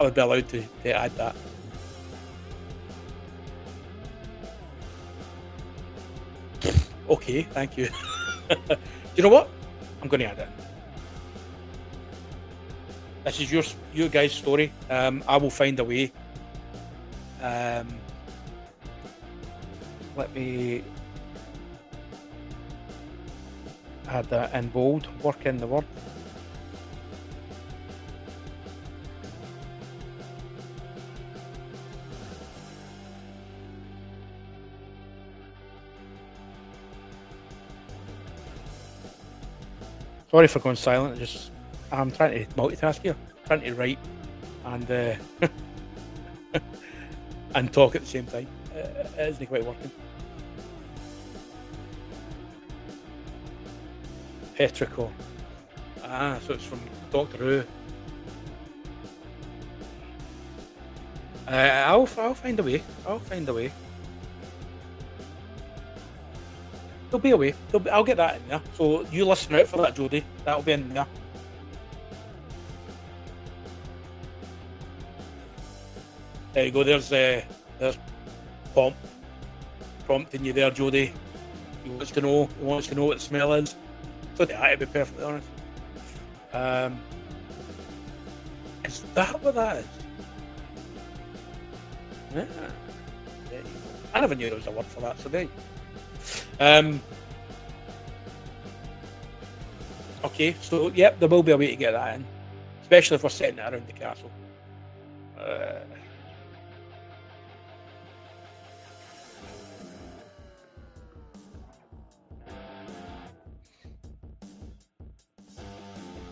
would be allowed to add that. Okay, thank you. You know what? I'm going to add it. This is your guys' story. I will find a way. Let me add that in bold. Work in the word. Sorry for going silent. I'm trying to multitask here. Trying to write and and talk at the same time. It isn't quite working. Petrichor. So it's from Doctor Who. I'll find a way. I'll find a way. There'll be a way. I'll get that in there. So you listen out for that, Jodie. That'll be in there. There you go. There's Pomp prompting you there, Jodie. He wants to know. He wants to know what the smell is. So to be perfectly honest. Is that what that is? Yeah. There you go. I never knew there was a word for that. So there. Okay, so yep, there will be a way to get that in, especially if we're setting it around the castle.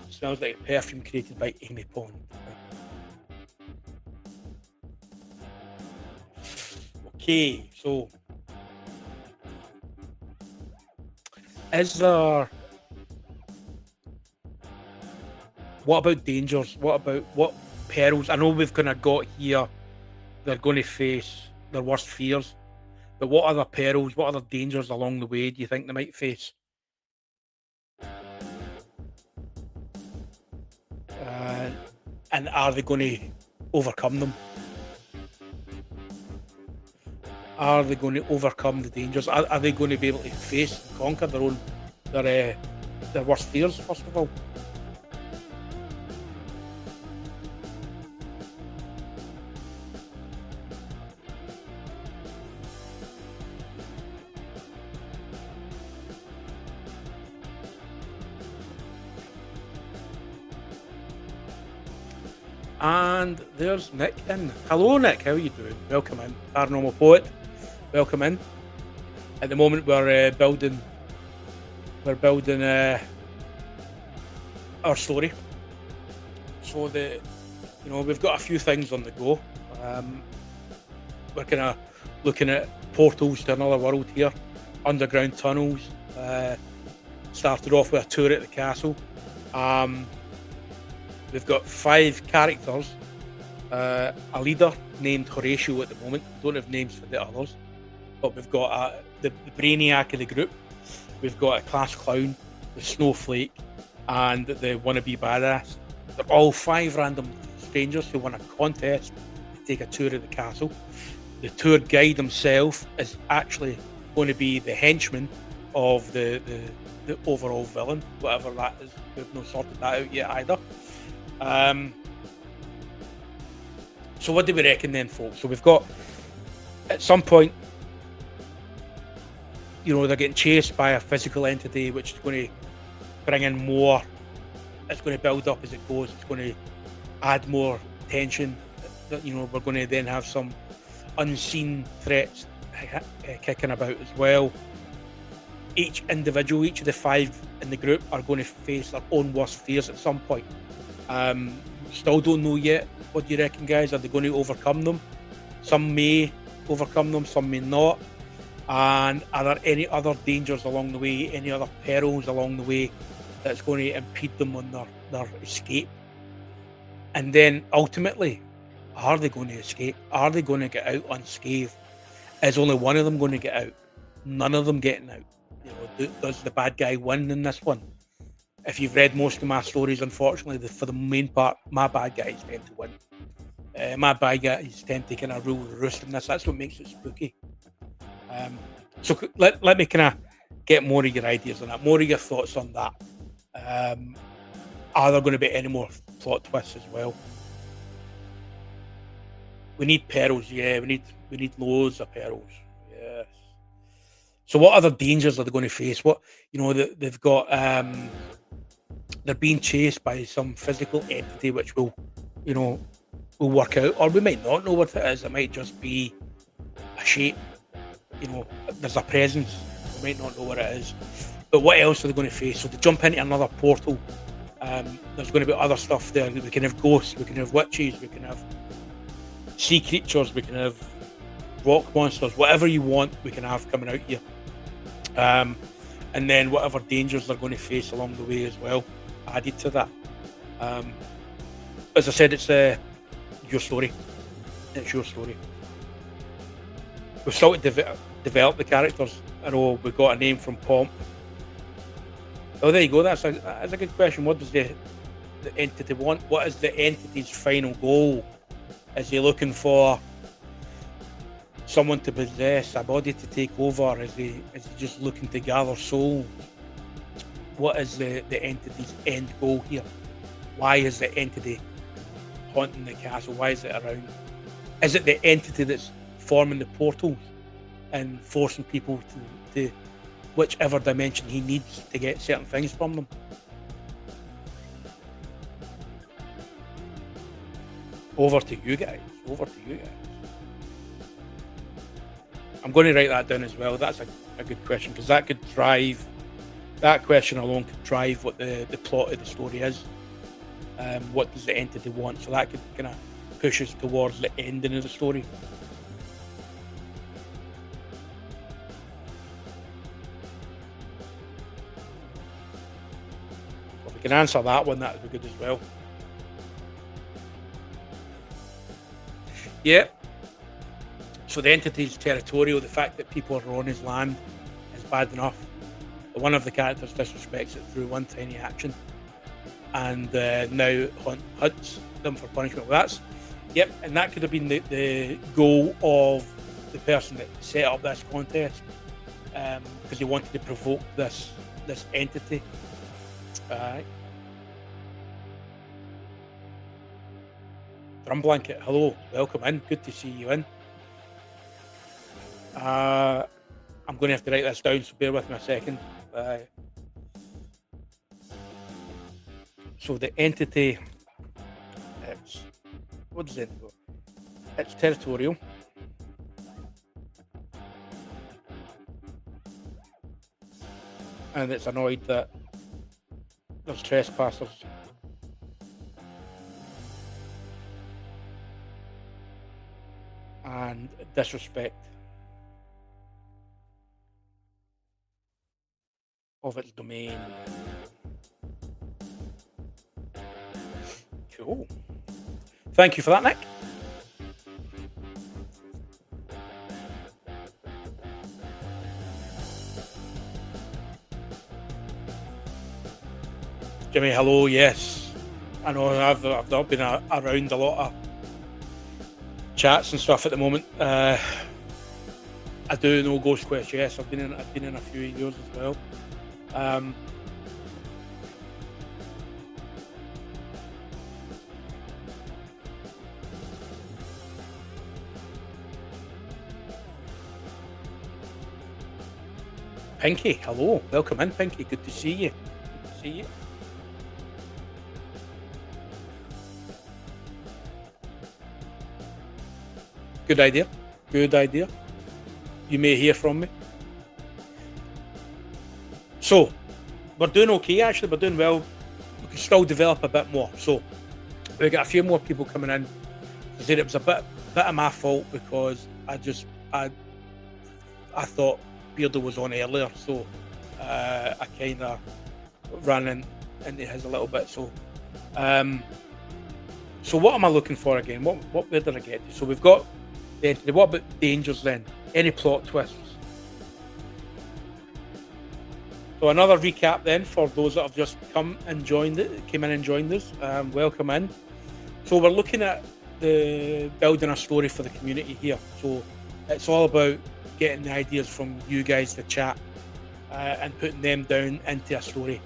Smells like a perfume created by Amy Pond. Okay, so is there? What about dangers? What perils? I know we've kind of got here. They're going to face their worst fears, But what other perils, what other dangers along the way do you think they might face? Uh, and are they going to overcome them? Are they going to overcome the dangers? Are they going to be able to face and conquer their worst fears, first of all? And there's Nick in. Hello, Nick. How are you doing? Welcome in. Paranormal Poet. Welcome in. At the moment, we're building. We're building our story. So we've got a few things on the go. We're kind of looking at portals to another world here, underground tunnels. Started off with a tour at the castle. We've got 5 characters, a leader named Horatio at the moment. Don't have names for the others, but we've got the brainiac of the group. We've got a class clown, the snowflake, and the wannabe badass. They're all 5 random strangers who won a contest to take a tour of the castle. The tour guide himself is actually going to be the henchman of the overall villain, whatever that is. We've not sorted that out yet either. So what do we reckon then, folks? So we've got, at some point, they're getting chased by a physical entity, which is going to bring in more. It's going to build up as it goes. It's going to add more tension. We're going to then have some unseen threats kicking about as well. Each individual, each of the 5 in the group are going to face their own worst fears at some point. Still don't know yet. What do you reckon, guys? Are they going to overcome them? Some may overcome them, some may not. And are there any other dangers along the way, any other perils along the way that's going to impede them on their escape? And then ultimately, are they going to escape? Are they going to get out unscathed? Is only one of them going to get out? None of them getting out? Does the bad guy win in this one? If you've read most of my stories, unfortunately, for the main part, my bad guys tend to win. My bad guys tend to kind of rule the roost in this. That's what makes it spooky. So let me kind of get more of your ideas on that, more of your thoughts on that. Are there going to be any more plot twists as well? We need perils, yeah. We need loads of perils. Yes. So what other dangers are they going to face? What they've got. They're being chased by some physical entity, which will work out, or we might not know what it is. It might just be a shape. There's a presence. We might not know what it is. But what else are they going to face? So to jump into another portal, there's going to be other stuff there. We can have ghosts, we can have witches, we can have sea creatures, we can have rock monsters, whatever you want, we can have coming out here. And then whatever dangers they're going to face along the way as well, added to that. As I said, it's your story. It's your story. We've still to develop the characters. I know we've got a name from Pomp. Oh, there you go. That's a good question. What does the entity want? What is the entity's final goal? Is he looking for someone to possess, a body to take over? Is he just looking to gather souls? What is the entity's end goal here? Why is the entity haunting the castle? Why is it around? Is it the entity that's forming the portals and forcing people to whichever dimension he needs to get certain things from them? Over to you guys. I'm going to write that down as well. That's a good question, because that question alone could drive what the plot of the story is. What does the entity want? So that could kind of push us towards the ending of the story. If we can answer that one, that would be good as well. Yeah. So the entity is territorial. The fact that people are on his land is bad enough. But one of the characters disrespects it through one tiny action, and now hunts them for punishment. Well, that's and that could have been the goal of the person that set up this contest, because he wanted to provoke this entity. Alright. Drum Blanket, hello, welcome in, good to see you in. I'm going to have to write this down, so bear with me a second. So the entity, what does it go? It's territorial. And it's annoyed that there's trespassers. And disrespect of its domain. Cool. Thank you for that, Nick. Jimmy, hello. Yes, I know. I've not been around a lot of chats and stuff at the moment. I do know Ghost Quest. Yes, I've been in a few of yours as well. Pinky, hello, welcome in, Pinky. Good to see you. Good to see you. Good idea. Good idea. You may hear from me. So, we're doing okay, actually. We're doing well. We can still develop a bit more. So, we got a few more people coming in. I said it was a bit of my fault because I thought Beardo was on earlier, so I kind of ran into his a little bit. So, so what am I looking for again? Where did I get to? So we've got the entity. What about dangers then? Any plot twists? So another recap then for those that have just came in and joined us. Welcome in. So we're looking at the building a story for the community here. So it's all about getting the ideas from you guys, the chat, and putting them down into a story.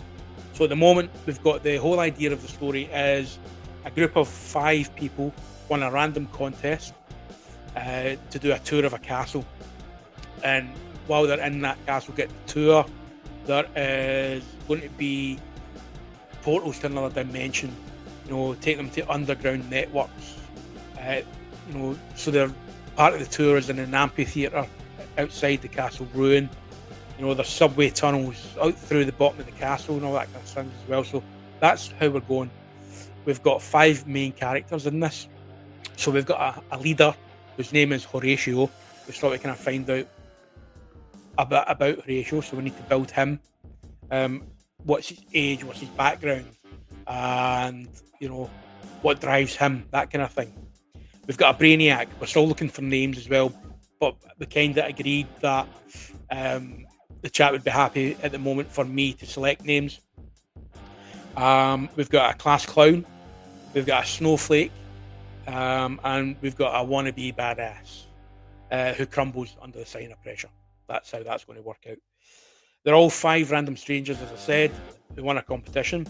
So at the moment, we've got the whole idea of the story is a group of 5 people won a random contest to do a tour of a castle. And while they're in that castle, get the tour, there is going to be portals to another dimension, take them to underground networks. So they're part of the tour is in an amphitheatre outside the castle ruin. There's subway tunnels out through the bottom of the castle and all that kind of stuff as well. So that's how we're going. We've got 5 main characters in this. So we've got a leader whose name is Horatio. We thought we kind of find out a bit about Horatio, so we need to build him. What's his age, what's his background, and what drives him, that kind of thing. We've got a Brainiac. We're still looking for names as well, but we kind of agreed that the chat would be happy at the moment for me to select names. We've got a class clown, we've got a snowflake, and we've got a wannabe badass who crumbles under the sign of pressure. That's how that's going to work out. They're all 5 random strangers, as I said. They won a competition,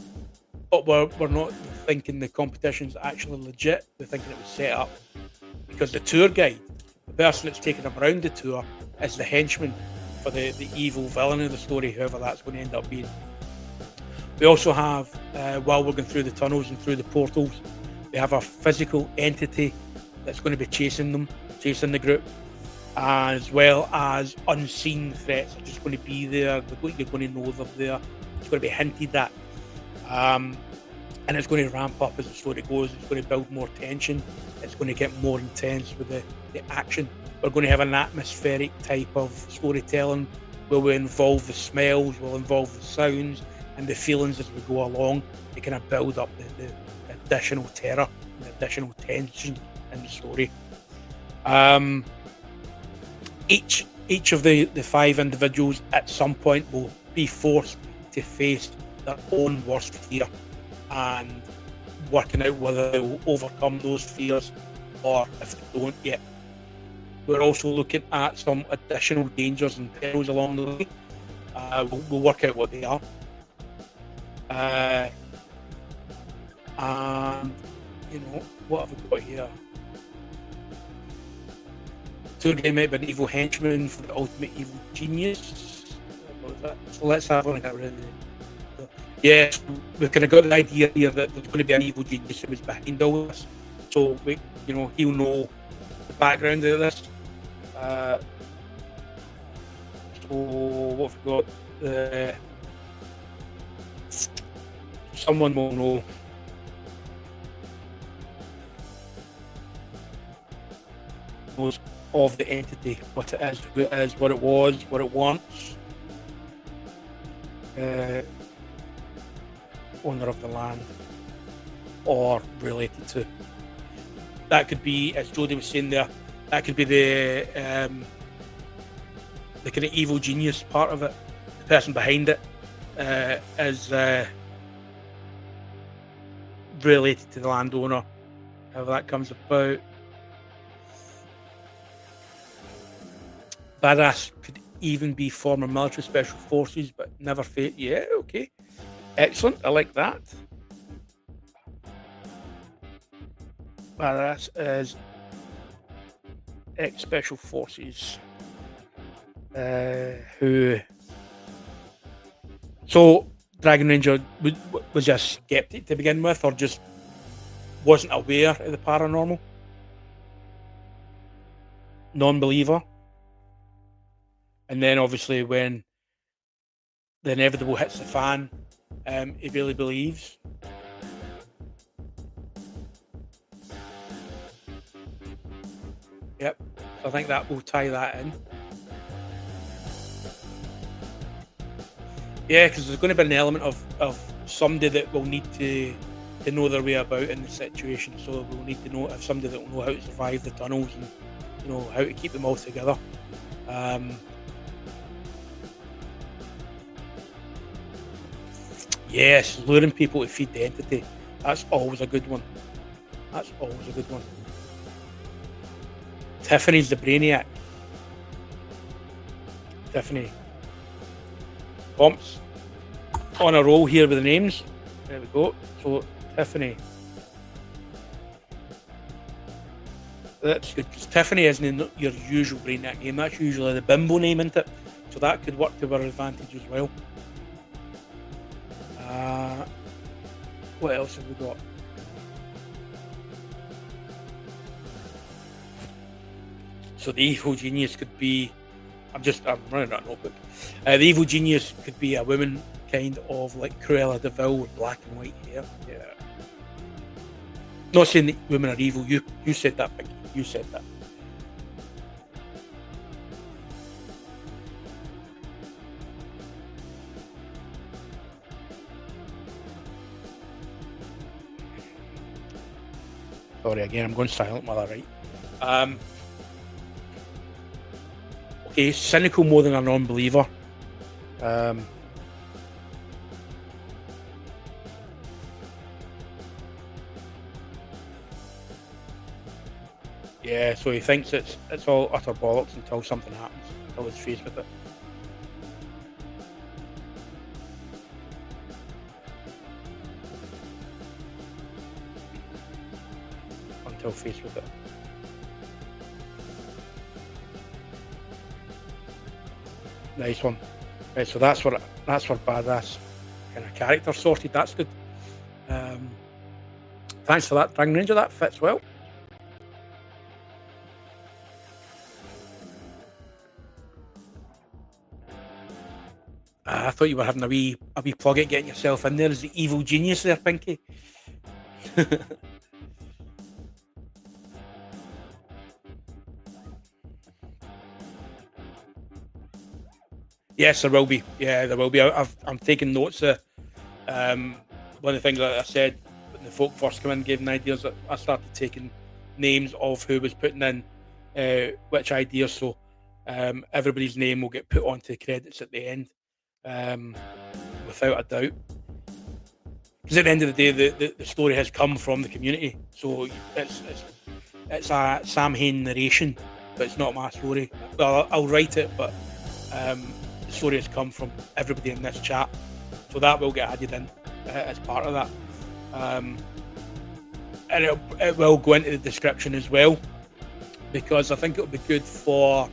but we're not thinking the competition's actually legit. We're thinking it was set up because the tour guide, the person that's taking them around the tour, is the henchman for the evil villain of the story, whoever that's going to end up being. We also have, while we're going through the tunnels and through the portals, we have a physical entity that's going to be chasing the group, as well as unseen threats are just going to be there. You're going to know they're there. It's going to be hinted at. And it's going to ramp up as the story goes. It's going to build more tension. It's going to get more intense with the action. We're going to have an atmospheric type of storytelling where we involve the smells, we'll involve the sounds and the feelings as we go along. They kind of build up the additional terror and additional tension in the story. each of the 5 individuals at some point will be forced to face their own worst fear, and working out whether they will overcome those fears, or if they don't yet. We're also looking at some additional dangers and perils along the way. We'll work out what they are. And what have we got here? Tour guide might be an evil henchman for the ultimate evil genius. What was that? So let's have one. Yes, we kind of got the idea here that there's going to be an evil genius who was behind all this. So he'll know the background of this. So what have we got? Someone will know. Knows of the entity, what it is, who it is, what it was, what it wants. Owner of the land, or related to. That could be, as Jodie was saying there, that could be the kind of evil genius part of it. The person behind it is related to the landowner, how that comes about. Badass could even be former military special forces, but never fate. Yeah, okay. Excellent. I like that. Badass is ex-special forces. Who... So, Dragon Ranger was just skeptic to begin with, or just wasn't aware of the paranormal? Non-believer? And then obviously when the inevitable hits the fan, he really believes. Yep. So I think that will tie that in. Yeah, because there's going to be an element of somebody that will need to know their way about in the situation. So we'll need to know if somebody that will know how to survive the tunnels and how to keep them all together. Yes, luring people to feed the entity. That's always a good one. Tiffany's the brainiac. Tiffany. Pomps. On a roll here with the names. There we go. So, Tiffany. That's good, because Tiffany isn't your usual brainiac name. That's usually the bimbo name, isn't it? So that could work to our advantage as well. What else have we got? So the evil genius could be... I'm running out of notebook. The evil genius could be a woman, kind of like Cruella de Vil with black and white hair. Yeah. Not saying that women are evil. You said that, Pinky. You said that. Sorry, again, I'm going silent while I write. Okay, cynical more than a non-believer. Yeah, so he thinks it's all utter bollocks until something happens, until he's faced with it. Faced with it. Nice one. Right, so that's where badass kind of character sorted. That's good. Thanks for that, Dragon Ranger. That fits well. I thought you were having a wee plug at getting yourself in there as the evil genius there, Pinky. Yes, there will be. Yeah, there will be. I'm taking notes of one of the things that I said when the folk first came in, gave me ideas, that I started taking names of who was putting in which ideas. So Everybody's name will get put onto credits at the end, without a doubt. Because at the end of the day, the story has come from the community, so it's a Samhain narration, but it's not my story. Well, I'll write it, but the story has come from everybody in this chat, so that will get added in as part of that. And it will go into the description as well, because I think it'll be good for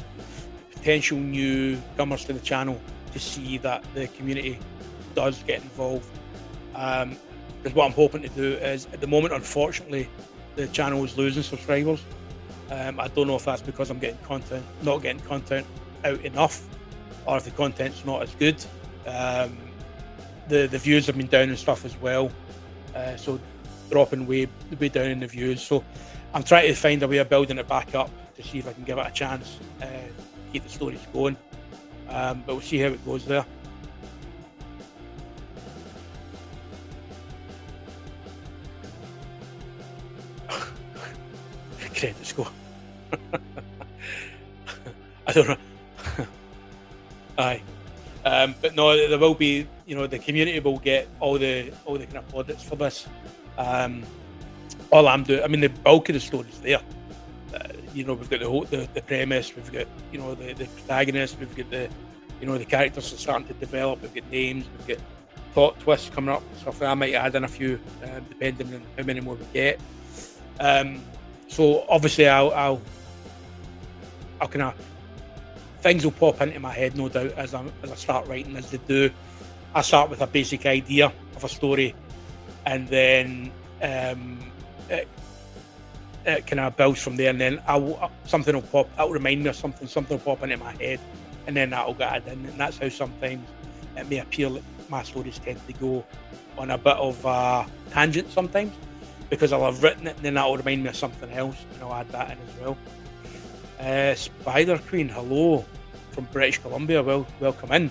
potential newcomers to the channel to see that the community does get involved. Because what I'm hoping to do is, at the moment, unfortunately, the channel is losing subscribers. I don't know if that's because I'm not getting content out enough, or if the content's not as good. The views have been down and stuff as well, so dropping way down in the views. So I'm trying to find a way of building it back up to see if I can give it a chance, keep the stories going. But we'll see how it goes there. Credit score. I don't know. Aye. But no, there will be, the community will get all the kind of plaudits for this. All I'm doing, I mean, the bulk of the story's there. We've got the premise, we've got the protagonist, we've got the characters are starting to develop, we've got names, we've got plot twists coming up, stuff like that. I might add in a few, depending on how many more we get. So obviously I'll kind of, things will pop into my head, no doubt, as I start writing, as they do. I start with a basic idea of a story, and then it kind of builds from there, and then something will pop, it'll remind me of something will pop into my head, and then that'll get added in, and that's how sometimes it may appear like my stories tend to go on a bit of a tangent sometimes, because I'll have written it and then that'll remind me of something else, and I'll add that in as well. Spider Queen, hello from British Columbia. Welcome in.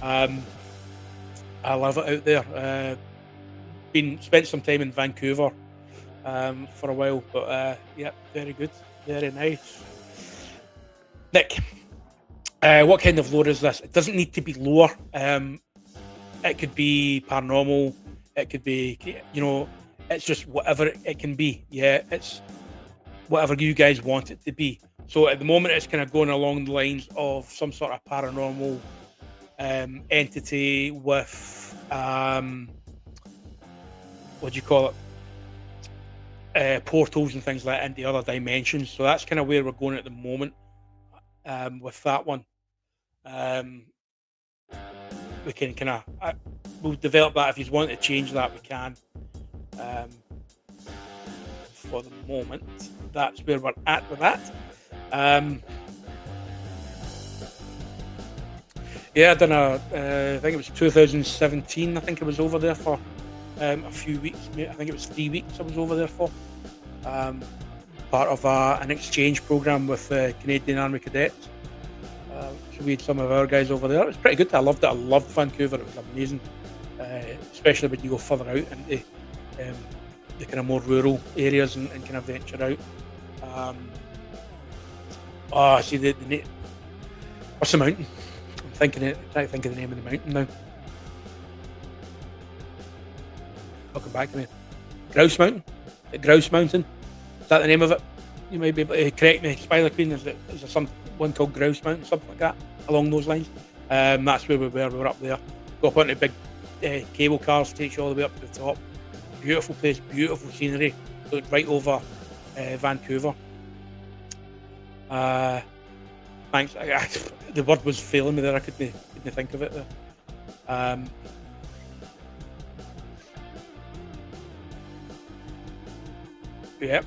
I love it out there. Spent some time in Vancouver for a while, but yeah, very good, very nice. Nick, what kind of lore is this? It doesn't need to be lore. It could be paranormal. It could be, it's just whatever it can be. Yeah, it's whatever you guys want it to be. So at the moment, it's kind of going along the lines of some sort of paranormal entity with, what do you call it? Portals and things like that into other dimensions. So that's kind of where we're going at the moment with that one. We can kind of, we'll develop that. If you want to change that, we can. For the moment, that's where we're at with that. Yeah, I done I think it was 2017. I think I was over there for a few weeks. I think it was 3 weeks I was over there for. Part of an exchange program with Canadian Army Cadets. So we had some of our guys over there. It was pretty good. I loved it. I loved Vancouver. It was amazing, especially when you go further out into the kind of more rural areas and kind of venture out. I see the name. What's the mountain? I'm trying to think of the name of the mountain now. Welcome back to me. Grouse Mountain. The Grouse Mountain. Is that the name of it? You may be able to correct me. Spider Queen. Is there one called Grouse Mountain, something like that, along those lines? That's where we were. We were up there. Go up onto big cable cars, takes you all the way up to the top. Beautiful place, beautiful scenery. Looked right over Vancouver. Thanks. The word was failing me there. I couldn't think of it there. Yep.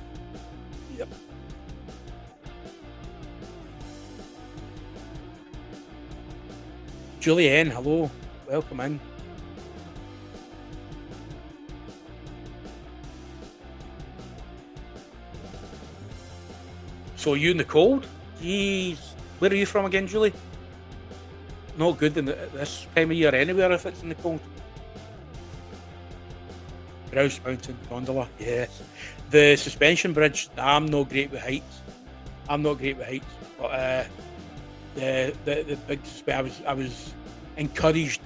Julianne, hello. Welcome in. So you in the cold? Jeez. Where are you from again, Julie? Not good in this time of year anywhere if it's in the cold. Grouse Mountain gondola, yes. The suspension bridge, I'm no great with heights. I'm not great with heights, but the big I was encouraged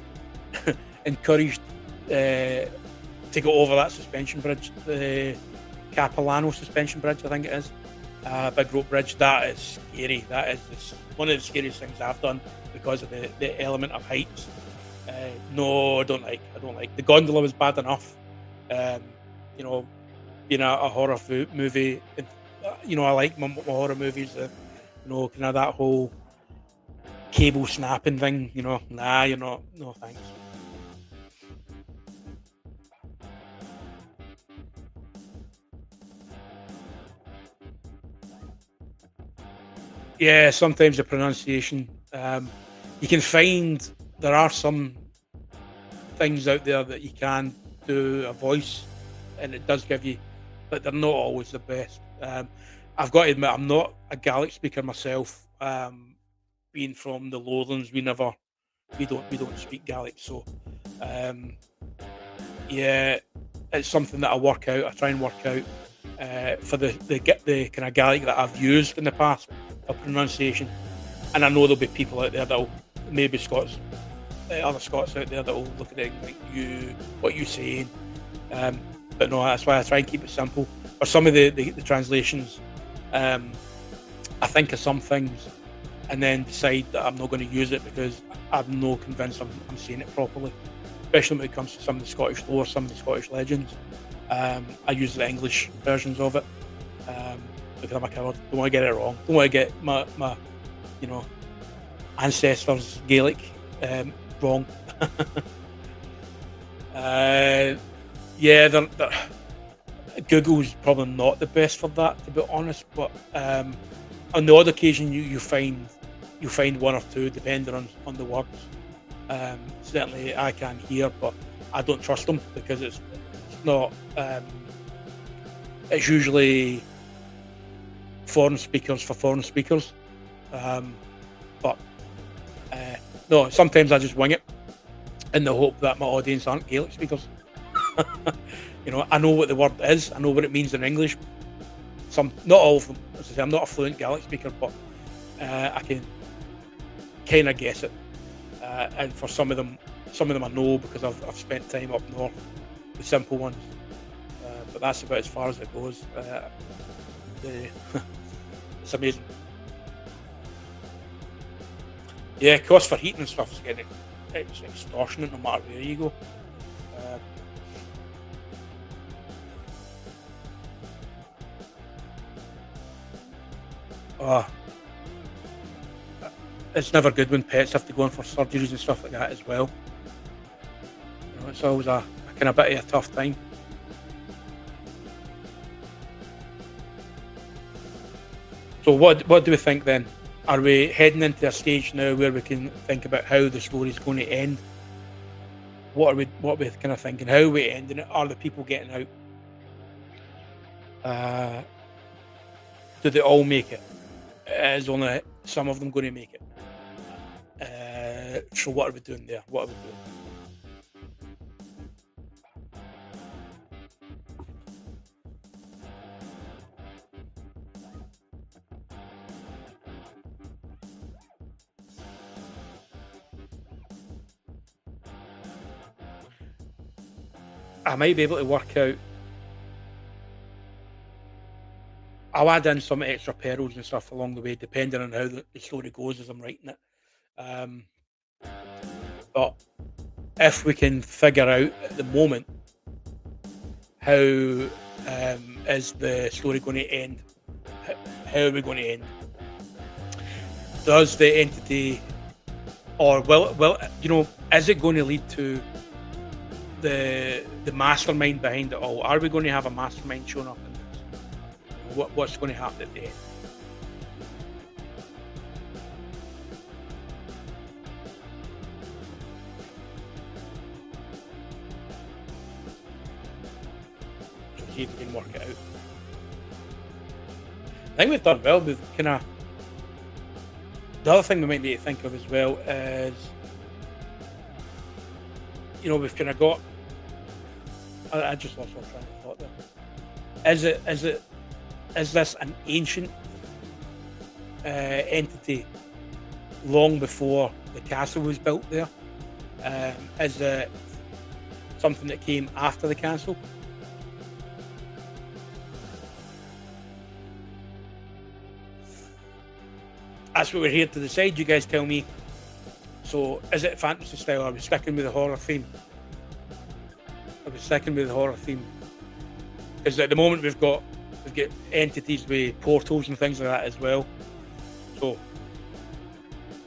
encouraged to go over that suspension bridge, the Capilano suspension bridge, I think it is. Big rope bridge. That is scary. That is one of the scariest things I've done because of the element of heights. No, I don't like. I don't like. The gondola was bad enough. Um, you know, being a horror movie. I like my horror movies. Kind of that whole cable snapping thing. Nah, you're not. No, thanks. Yeah, sometimes the pronunciation. You can find there are some things out there that you can do a voice, and it does give you, but they're not always the best. I've got to admit, I'm not a Gaelic speaker myself. Being from the Lowlands, we don't speak Gaelic, so um, yeah, it's something that I work out. I try and work out for the kind of Gaelic that I've used in the past for pronunciation, and I know there'll be people out there that'll maybe Scots, other Scots out there that'll look at it and think what you saying. But no, that's why I try and keep it simple. For some of the translations, I think of some things and then decide that I'm not going to use it because I'm not convinced I'm saying it properly. Especially when it comes to some of the Scottish lore, some of the Scottish legends. I use the English versions of it because I'm a coward. Don't want to get it wrong. Don't want to get my you know ancestors Gaelic wrong. Yeah, Google's probably not the best for that, to be honest. But on the odd occasion, you find one or two, depending on the words. Certainly, I can hear, but I don't trust them because it's not. It's usually foreign speakers for foreign speakers. But no, sometimes I just wing it in the hope that my audience aren't Gaelic speakers. I know what the word is. I know what it means in English. Not all of them. As I say, I'm not a fluent Gaelic speaker, but I can kind of guess it. And for some of them I know because I've spent time up north. The simple ones, but that's about as far as it goes. It's amazing. Yeah, cost for heating and stuff is getting it's extortionate no matter where you go. Uh, oh, it's never good when pets have to go in for surgeries and stuff like that as well. It's always a kind of bit of a tough time. So what do we think then? Are we heading into a stage now where we can think about how the story is going to end? What are we kind of thinking? How are we ending it? Are the people getting out? Uh, do they all make it? Is only some of them going to make it? So what are we doing there? What are we doing? I might be able to work out. I'll add in some extra perils and stuff along the way, depending on how the story goes as I'm writing it. Um, but if we can figure out at the moment how is the story going to end, how are we going to end? Does the entity, or is it going to lead to the mastermind behind it all? Are we going to have a mastermind showing up in this? What's going to happen at the end? So see if we can work it out. I think we've done well. We've kind of the other thing we might need to think of as well is we've kind of got. I just lost my train of thought there. Is this an ancient entity long before the castle was built there? Is it something that came after the castle? That's what we're here to decide. You guys tell me. So, is it fantasy style? Are we sticking with the horror theme? Are we sticking with the horror theme? Because at the moment we've got entities with portals and things like that as well. So,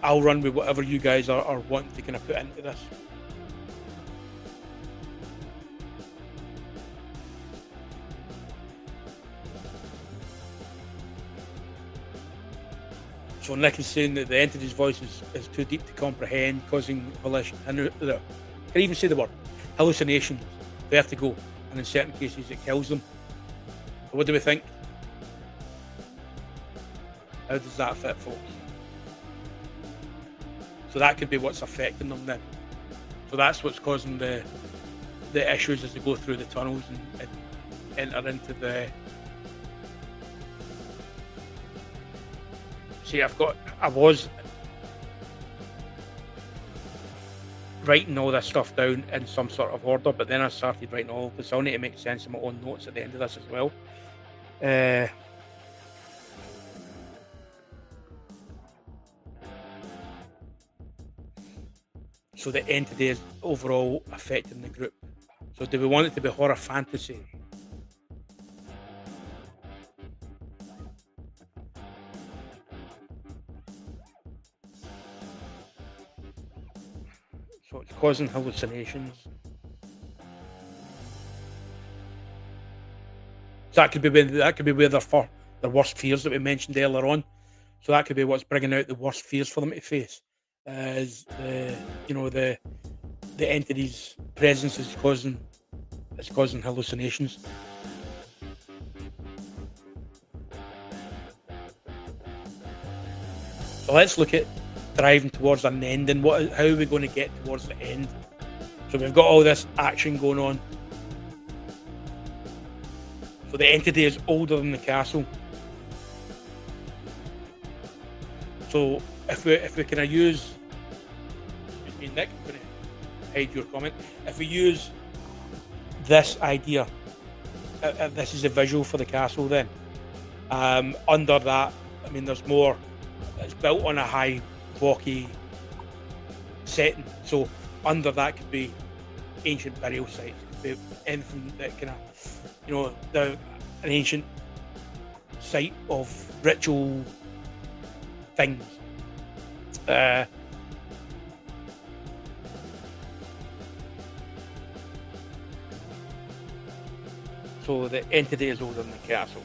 I'll run with whatever you guys are wanting to kind of put into this. So Nick is saying that the entity's voice is too deep to comprehend, causing can even say the word hallucinations, vertigo, and in certain cases it kills them. So what do we think? How does that fit, folks? So that could be what's affecting them then. So that's what's causing the issues as they go through the tunnels and enter into the. See, I was writing all this stuff down in some sort of order, but then I started writing all of this. I'll need to make sense of my own notes at the end of this as well. So the entity is overall affecting the group. So do we want it to be horror fantasy? So it's causing hallucinations. So that could be where their worst fears that we mentioned earlier on. So that could be what's bringing out the worst fears for them to face. Is the entity's presence is causing hallucinations. So let's look at driving towards an end and how are we going to get towards the end? So we've got all this action going on. So the entity is older than the castle. So if we kind of use, excuse me, Nick, I'm going to hide your comment. If we use this idea, this is a visual for the castle. Then under that, I mean, there's more. It's built on a high rocky setting. So under that could be ancient burial sites. Could be anything that kind of, an ancient site of ritual things. So the entity is older than the castle.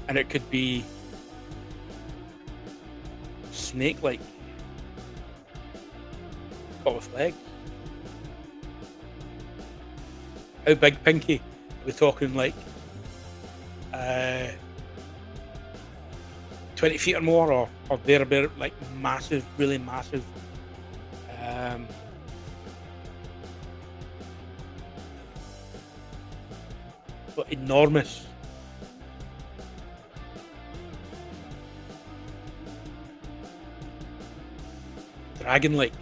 And it could be snake-like, but with legs. How big, Pinky? Are we talking like 20 feet or more, or they're like massive, really massive? But enormous. Dragon-like.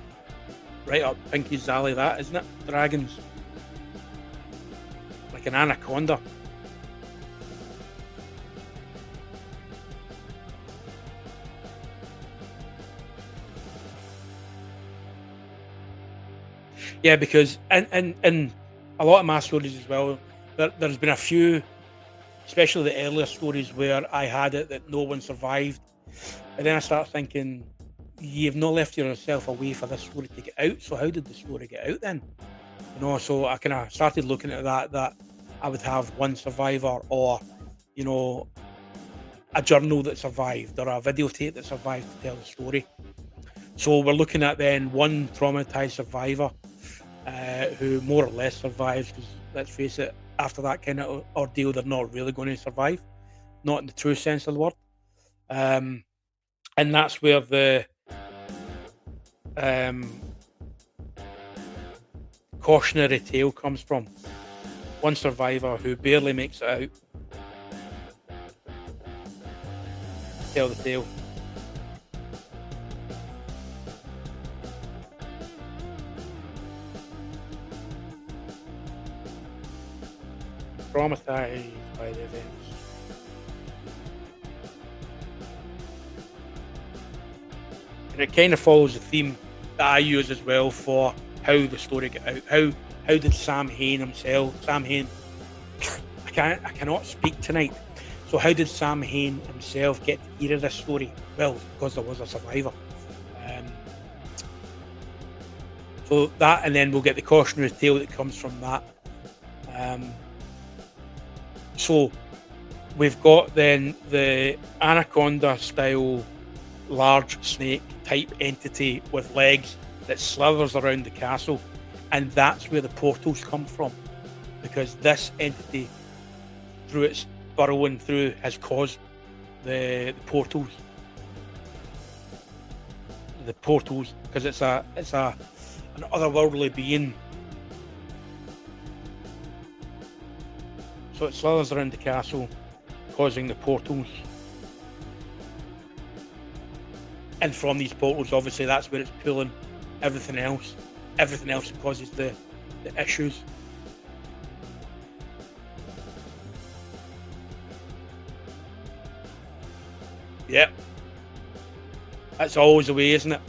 Right up Pinky's alley, that, isn't it? Dragons. Like an anaconda. Yeah, because in a lot of my stories as well, there's been a few, especially the earlier stories, where I had it that no one survived. And then I start thinking, you've not left yourself a way for this story to get out. So how did the story get out then? So I kind of started looking at that I would have one survivor, or a journal that survived, or a videotape that survived to tell the story. So we're looking at then one traumatized survivor who more or less survives, because let's face it, after that kind of ordeal they're not really going to survive, not in the true sense of the word. and that's where the um, cautionary tale comes from. One survivor who barely makes it out tell the tale. Traumatized by the events. And it kind of follows the theme that I use as well for how the story got out. How did SamHain himself, SamHain, I cannot speak tonight. So how did SamHain himself get to hear of this story? Well, because there was a survivor. So that, and then we'll get the cautionary tale that comes from that. So we've got then the anaconda style large snake type entity with legs that slithers around the castle, and that's where the portals come from, because this entity, through its burrowing through, has caused the portals. The portals, because it's an otherworldly being. So it slithers around the castle, causing the portals. And from these portals, obviously, that's where it's pulling everything else. Everything else that causes the issues. Yep. That's always the way, isn't it?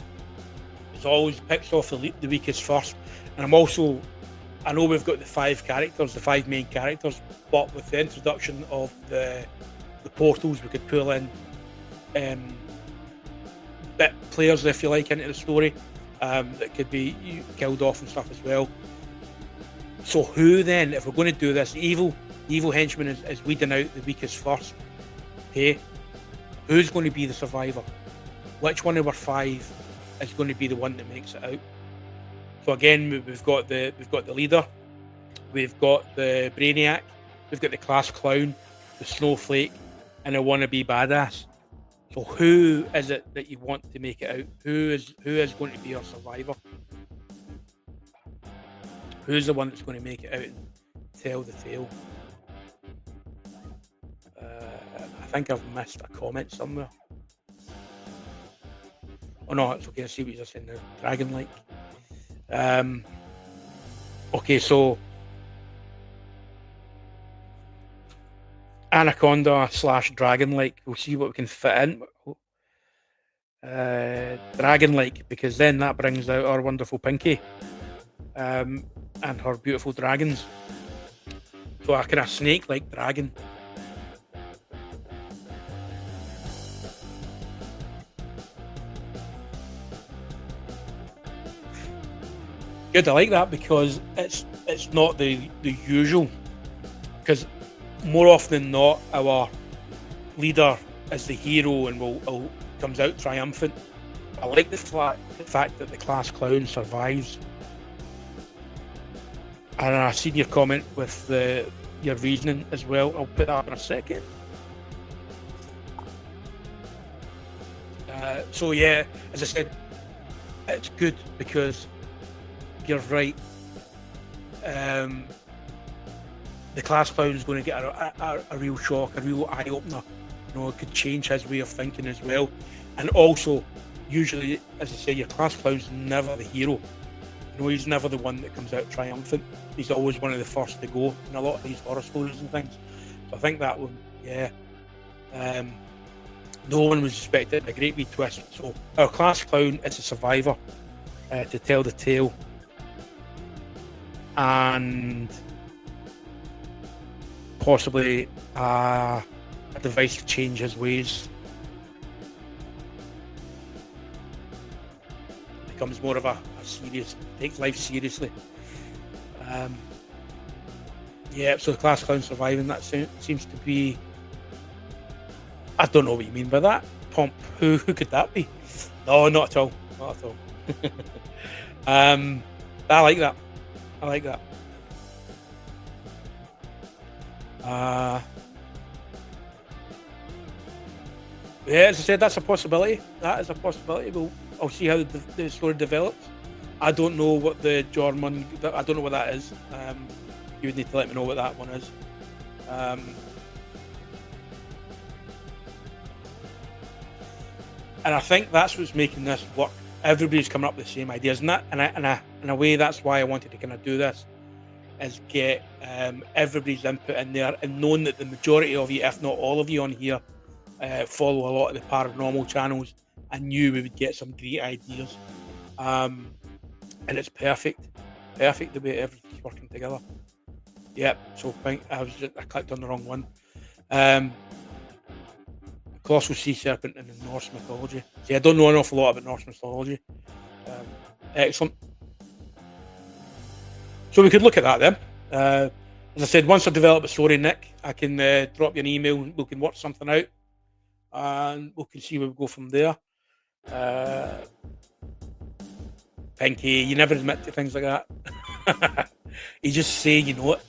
It's always picks off the weakest first. And I know we've got the five main characters, but with the introduction of the portals, we could pull in bit players, if you like, into the story that could be killed off and stuff as well. So who then, if we're going to do this, evil henchman is weeding out the weakest first. Okay, who's going to be the survivor? Which one of our five is going to be the one that makes it out? So again, we've got the leader, we've got the brainiac, we've got the class clown, the snowflake, and a wannabe badass. So who is it that you want to make it out? Who is going to be our survivor? Who's the one that's going to make it out and tell the tale? I think I've missed a comment somewhere. Oh no, it's okay. I see what you're saying now. Dragon-like. Okay, so anaconda / dragon-like. We'll see what we can fit in. Dragon-like, because then that brings out our wonderful Pinky and her beautiful dragons. So a kind of snake-like dragon. Good, I like that, because it's not the usual. Because more often than not, our leader is the hero and will comes out triumphant. I like the fact that the class clown survives. And I've seen your comment with your reasoning as well. I'll put that up in a second. So yeah, as I said, it's good because you're right. The class clown is going to get a real shock, a real eye opener. You know, it could change his way of thinking as well. And also, usually, as I say, your class clown's never the hero. You know, he's never the one that comes out triumphant. He's always one of the first to go in a lot of these horror stories and things. So I think that one, yeah. No one was expecting a great wee twist. So our class clown is a survivor to tell the tale. And possibly a device to change his ways. Becomes more of a serious, takes life seriously. Yeah, so the class clown surviving, that seems to be, I don't know what you mean by that. Pomp, who could that be? No, not at all. Not at all. I like that. I like that. Yeah, as I said, that's a possibility. That is a possibility. I'll see how the story develops. I don't know what the Jormund. I don't know what that is. You would need to let me know what that one is. And I think that's what's making this work. Everybody's coming up with the same ideas, and that, in a way, that's why I wanted to kind of do this, is get everybody's input in there, and knowing that the majority of you, if not all of you on here, follow a lot of the paranormal channels. I knew we would get some great ideas, and it's perfect the way everything's working together. Yep. So I clicked on the wrong one. Colossal sea serpent in the Norse mythology. See, I don't know an awful lot about Norse mythology. Excellent. So we could look at that then. As I said, once I develop a story, Nick, I can drop you an email and we can work something out, and we can see where we go from there. Pinky, you never admit to things like that. You just say you know it.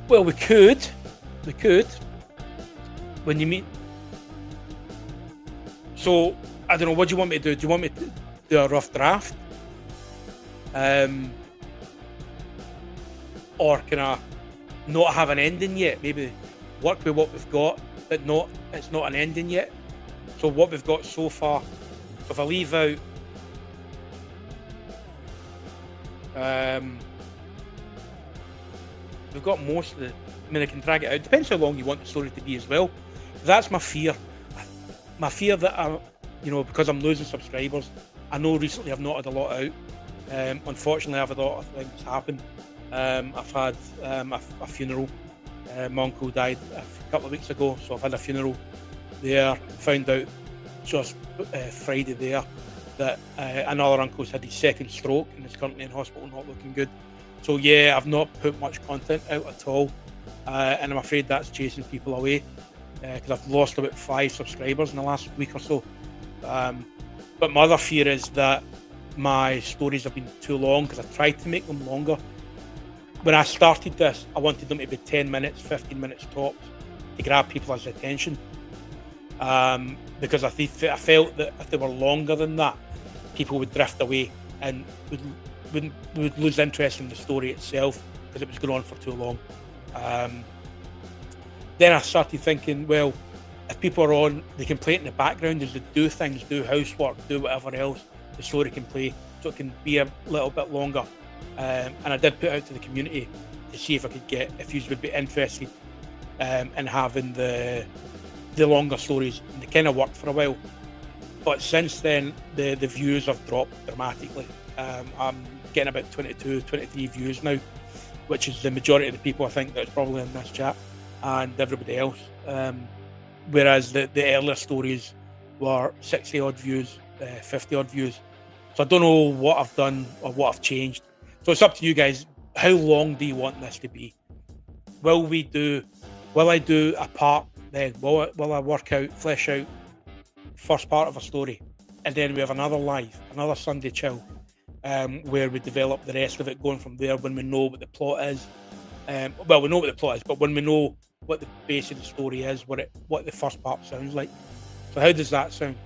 Well, we could. When you meet. So I don't know. What do you want me to do? Do you want me to do a rough draft? Or can I not have an ending yet? Maybe work with what we've got, but it's not an ending yet. So what we've got so far. So if I leave out we've got most of the. I mean, I can drag it out. Depends how long you want the story to be as well. That's my fear. My fear that because I'm losing subscribers. I know recently I've not had a lot out. Unfortunately, I've had a lot of things happen. I've had a funeral. My uncle died a couple of weeks ago, so I've had a funeral there. Found out just Friday there that another uncle's had his second stroke and is currently in hospital, not looking good. So yeah, I've not put much content out at all, and I'm afraid that's chasing people away because I've lost about 5 subscribers in the last week or so. But my other fear is that my stories have been too long because I tried to make them longer. When I started this, I wanted them to be 10 minutes, 15 minutes tops to grab people's attention, because I felt that if they were longer than that, people would drift away and would lose interest in the story itself because it was going on for too long. Then I started thinking, well, if people are on, they can play it in the background as they do things, do housework, do whatever else, the story can play, so it can be a little bit longer. And I did put out to the community to see if I could get, if you would be interested in having the longer stories, and they kind of worked for a while. But since then, the views have dropped dramatically. I'm getting about 22, 23 views now, which is the majority of the people I think that's probably in this chat and everybody else. Whereas the earlier stories were 60 odd views, 50 odd views. So I don't know what I've done or what I've changed. So it's up to you guys. How long do you want this to be? Will I do a part then? Will I flesh out first part of a story, and then we have another Sunday chill, where we develop the rest of it going from there when we know what the plot is. Well, we know what the plot is, but when we know what the base of the story is, what the first part sounds like. So how does that sound?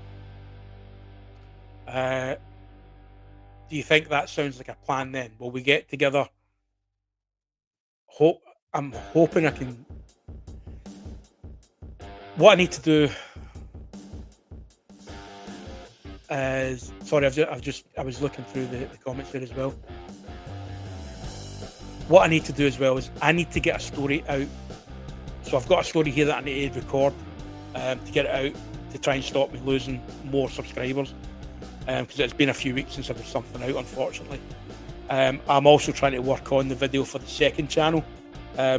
Do you think that sounds like a plan then? Will we get together? I'm hoping I can. What I need to do is, sorry, I was looking through the comments there as well. What I need to do as well is I need to get a story out. So I've got a story here that I need to record to get it out to try and stop me losing more subscribers, because it's been a few weeks since I've had something out, unfortunately. I'm also trying to work on the video for the second channel,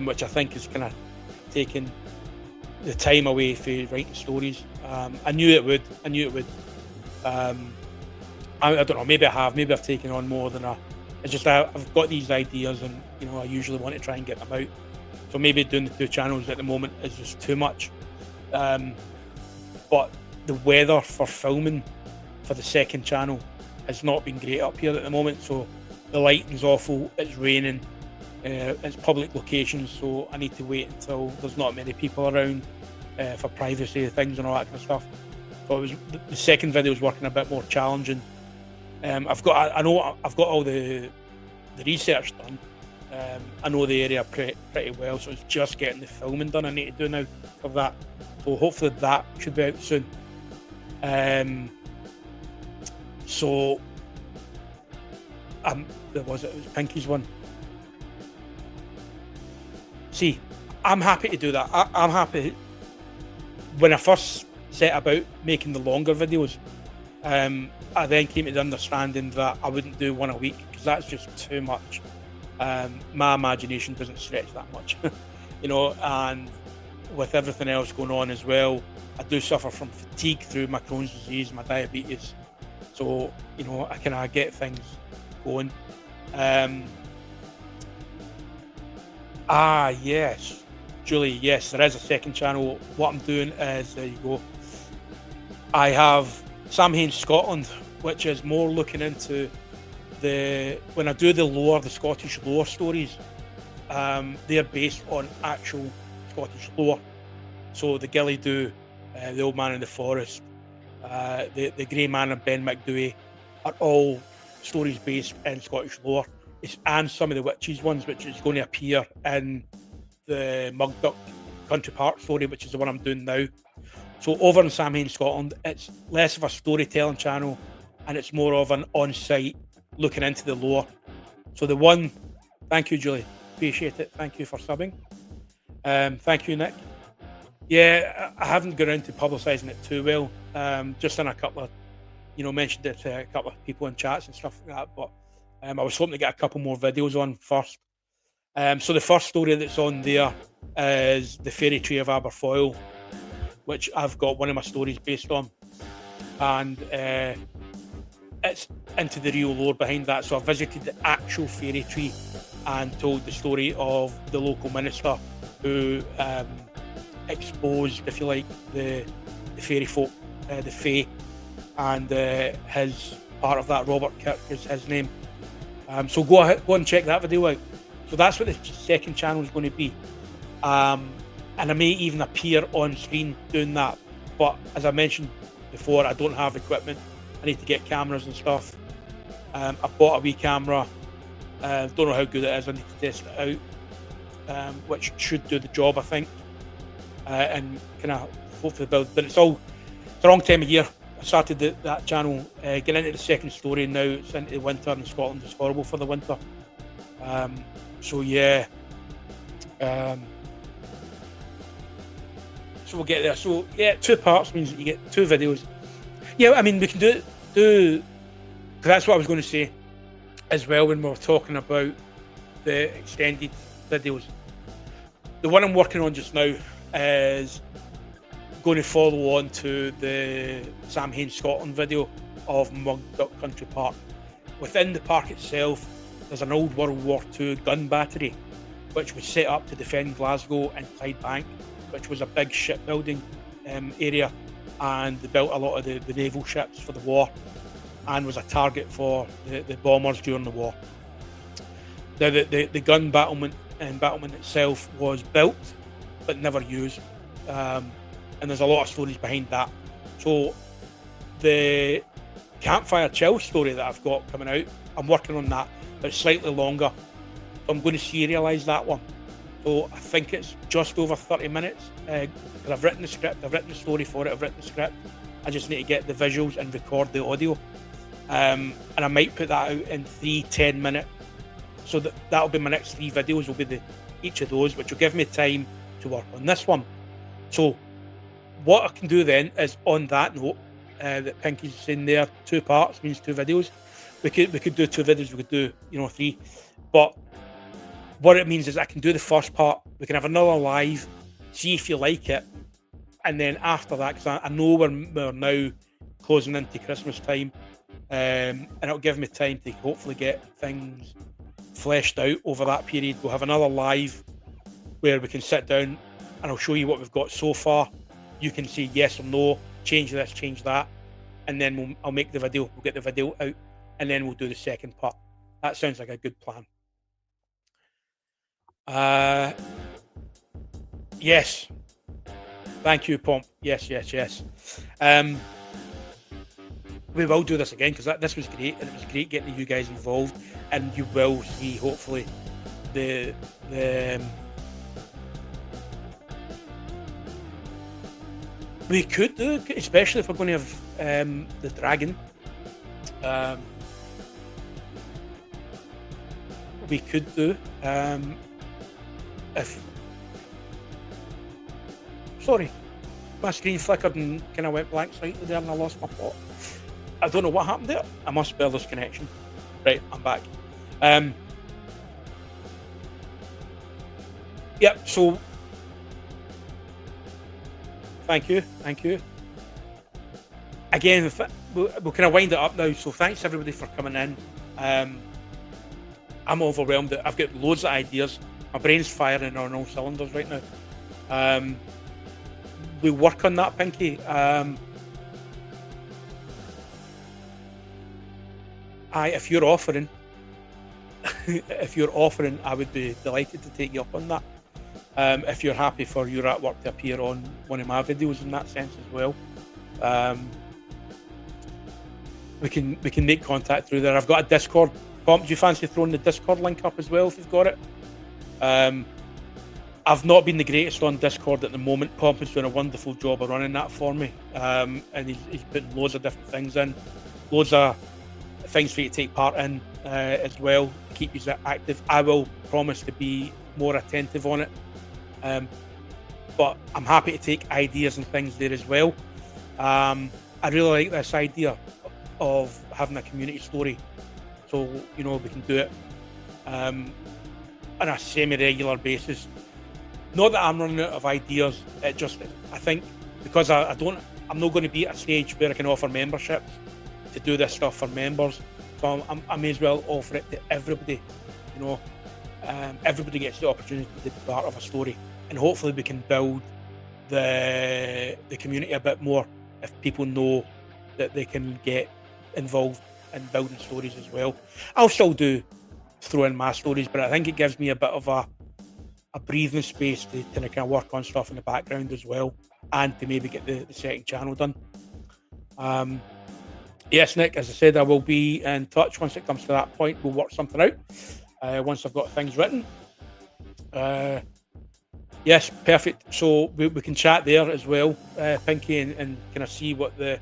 which I think is kind of taking the time away for writing stories. I knew it would. I don't know, maybe I've taken on more than it's just I've got these ideas, and I usually want to try and get them out. So maybe doing the 2 channels at the moment is just too much. But the weather for filming for the second channel has not been great up here at the moment, so the lighting's awful, it's raining, It's public locations, so I need to wait until there's not many people around for privacy things and all that kind of stuff. So it was the second video was working a bit more challenging. I know I've got all the research done. I know the area pretty well, so it's just getting the filming done I need to do now for that. So hopefully that should be out soon. So there was it was Pinky's one. See, I'm happy to do that. I'm happy. When I first set about making the longer videos, I then came to the understanding that I wouldn't do one a week because that's just too much. My imagination doesn't stretch that much, you know, and with everything else going on as well, I do suffer from fatigue through my Crohn's disease, my diabetes. So, you know, I can get things going. Yes, Julie, yes, there is a second channel. What I'm doing is, there you go, I have SamHain's Scotland, which is more looking into when I do the Scottish lore stories, they're based on actual Scottish lore. So the Gilly Doo, the Old Man in the Forest, the Grey Man and Ben McDooey are all stories based in Scottish lore. And some of the witches ones, which is going to appear in the Mugduck Country Park story, which is the one I'm doing now. So over in SamHain's Scotland, it's less of a storytelling channel and it's more of an on-site looking into the lore. So the one, thank you, Julie, appreciate it. Thank you for subbing. Thank you, Nick. Yeah, I haven't got around to publicising it too well. Just in a couple of, mentioned it to a couple of people in chats and stuff like that. But I was hoping to get a couple more videos on first. So the first story that's on there is the Fairy Tree of Aberfoyle, which I've got one of my stories based on. And it's into the real lore behind that. So I visited the actual fairy tree and told the story of the local minister who exposed, if you like, the fairy folk, the Fae, and his part of that, Robert Kirk is his name. So go and check that video out. So that's what the second channel is going to be. And I may even appear on screen doing that. But as I mentioned before, I don't have equipment. I need to get cameras and stuff. I've bought a wee camera. Don't know how good it is. I need to test it out, which should do the job, I think. And kind of hopefully build. But it's the wrong time of year. I started that channel, getting into the second story now. It's into the winter and Scotland is horrible for the winter. So yeah. So we'll get there. So yeah, 2 parts means that you get 2 videos. Yeah, I mean, we can do because that's what I was going to say as well when we were talking about the extended videos. The one I'm working on just now is going to follow on to the SamHain's Scotland video of Mugduck Country Park. Within the park itself, there's an old World War II gun battery, which was set up to defend Glasgow and Clydebank, which was a big shipbuilding area, and they built a lot of the naval ships for the war and was a target for the bombers during the war. Now, the gun battlement itself was built but never used, and there's a lot of stories behind that. So the Campfire Chill story that I've got coming out, I'm working on that, but it's slightly longer. So I'm going to serialise that one. So I think it's just over 30 minutes. Because I've written the script, I've written the story for it, I've written the script. I just need to get the visuals and record the audio. And I might put that out in 3 10-minute. So that'll be my next 3 videos, will be each of those, which will give me time to work on this one. So what I can do then is, on that note, that Pinky's saying there, 2 parts means 2 videos. We could do 2 videos, we could do 3. But what it means is I can do the first part, we can have another live, see if you like it, and then after that, because I know we're now closing into Christmas time, and it'll give me time to hopefully get things fleshed out over that period. We'll have another live where we can sit down and I'll show you what we've got so far. You can say yes or no, change this, change that, and then I'll make the video, we'll get the video out, and then we'll do the second part. That sounds like a good plan. Uh, yes. Thank you, Pomp. Yes, yes, yes. Um, we will do this again because this was great, and it was great getting you guys involved. And you will see, hopefully, the we could do, especially if we're going to have the dragon. Um, we could do if sorry, my screen flickered and kind of went blank slightly there, and I lost my plot. I don't know what happened there. I must spell this connection. Right, I'm back. Um, yeah. So, thank you, thank you. Again, we'll kind of wind it up now. So, thanks everybody for coming in. Um, I'm overwhelmed. I've got loads of ideas. My brain's firing on all cylinders right now. We work on that, Pinky. If you're offering, I would be delighted to take you up on that. If you're happy for your artwork to appear on one of my videos in that sense as well, we can make contact through there. I've got a Discord. Pomp, do you fancy throwing the Discord link up as well if you've got it? I've not been the greatest on Discord at the moment. Pomp is doing a wonderful job of running that for me, and he's putting loads of different things in, loads of things for you to take part in as well, to keep you active. I will promise to be more attentive on it, but I'm happy to take ideas and things there as well. I really like this idea of having a community story, so we can do it on a semi-regular basis. Not that I'm running out of ideas. I think because I'm not going to be at a stage where I can offer memberships to do this stuff for members, so I may as well offer it to everybody. Everybody gets the opportunity to be part of a story, and hopefully we can build the community a bit more if people know that they can get involved in building stories as well. I'll still throw in my stories, but I think it gives me a bit of a breathing space to kind of work on stuff in the background as well, and to maybe get the second channel done. Yes, Nick, as I said, I will be in touch once it comes to that point. We'll work something out once I've got things written. Yes, perfect. So we can chat there as well, Pinky, and kind of see what the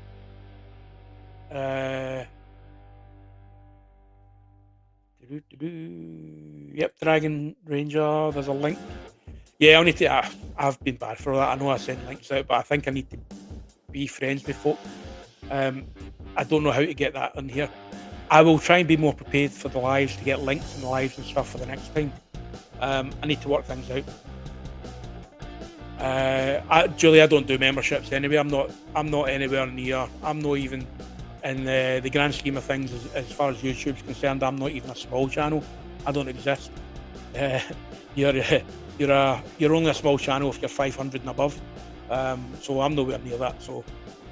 yep, Dragon Ranger, there's a link. Yeah, I'll need to. I've been bad for that. I know I send links out, but I think I need to be friends with folk. I don't know how to get that in here. I will try and be more prepared for the lives, to get links in the lives and stuff for the next time. I need to work things out. Julie, I don't do memberships anyway. I'm not anywhere near. I'm not even in the grand scheme of things as far as YouTube's concerned. I'm not even a small channel. I don't exist. You're only a small channel if you're 500 and above. So I'm nowhere near that. So,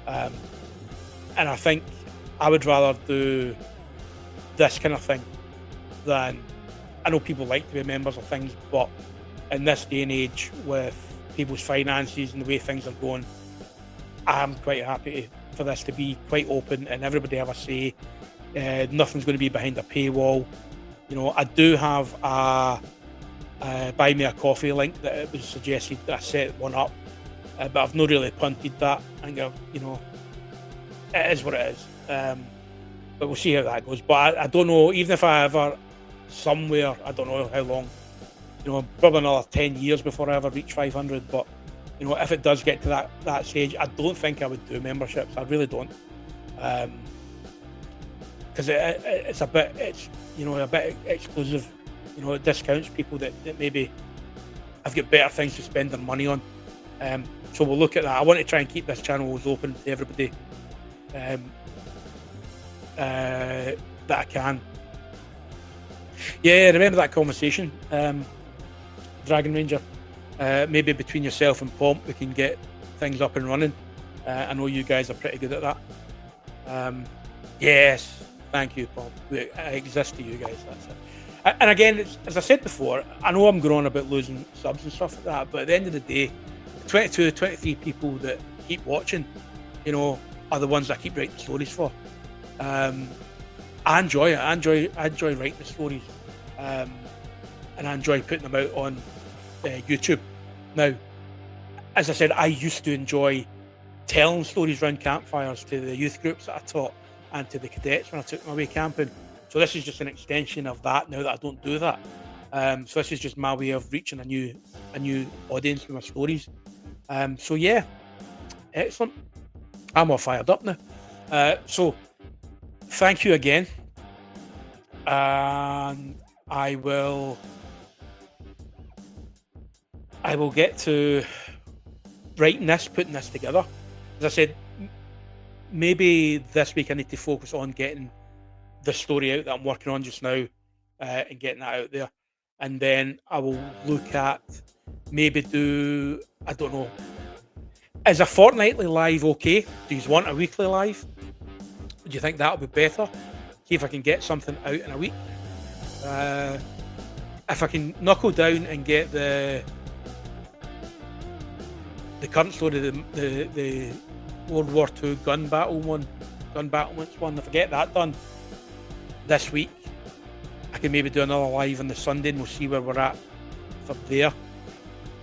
and I think I would rather do this kind of thing than, I know people like to be members of things, but in this day and age with people's finances and the way things are going, I'm quite happy for this to be quite open and everybody have a say. Nothing's going to be behind a paywall. I do have a buy me a coffee link that it was suggested that I set one up, but I've not really punted that. I think it is what it is. But we'll see how that goes. But I don't know, even if I ever somewhere, I don't know how long, probably another 10 years before I ever reach 500. But if it does get to that stage, I don't think I would do memberships. I really don't, because it's a bit exclusive. It discounts people that maybe have got better things to spend their money on. So we'll look at that. I want to try and keep this channel as open to everybody that I can. Yeah, remember that conversation, Dragon Ranger? Maybe between yourself and Pomp, we can get things up and running. I know you guys are pretty good at that. Yes, thank you, Pomp. I exist to you guys. That's it. And again, as I said before, I know I'm going on about losing subs and stuff like that, but at the end of the day, 22, 23 people that keep watching, are the ones that I keep writing stories for. I enjoy it. I enjoy writing the stories, and I enjoy putting them out on YouTube. Now, as I said, I used to enjoy telling stories around campfires to the youth groups that I taught and to the cadets when I took them away camping. So this is just an extension of that now that I don't do that. So this is just my way of reaching a new audience with my stories. So yeah, excellent. I'm all fired up now. So thank you again. And I will get to writing this, putting this together. As I said, maybe this week I need to focus on getting the story out that I'm working on just now, and getting that out there. And then I will look at maybe I don't know, is a fortnightly live okay? Do you want a weekly live? Do you think that'll be better? See if I can get something out in a week. If I can knuckle down and get the current story, the World War II gun battlements one, if I get that done this week, I can maybe do another live on the Sunday and we'll see where we're at from there.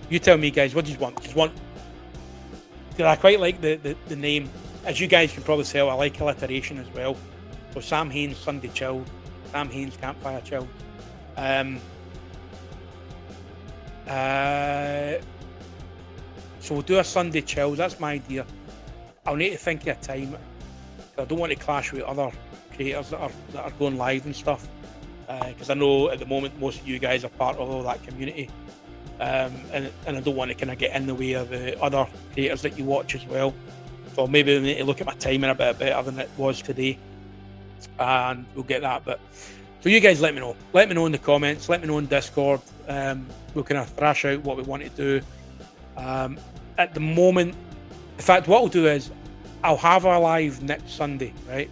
You tell me, guys, what do you want? Because I quite like the name. As you guys can probably tell, I like alliteration as well. So SamHain's Sunday Chill, SamHain's Campfire Chill. So we'll do a Sunday Chills. That's my idea. I'll need to think of a time. I don't want to clash with other creators that are going live and stuff. Because I know at the moment most of you guys are part of all that community. And I don't want to kind of get in the way of the other creators that you watch as well. So maybe I need to look at my timing a bit better than it was today, and we'll get that. But so you guys let me know. Let me know in the comments. Let me know in Discord. We'll kind of thrash out what we want to do. At the moment, in fact, what we'll do is I'll have a live next Sunday, right?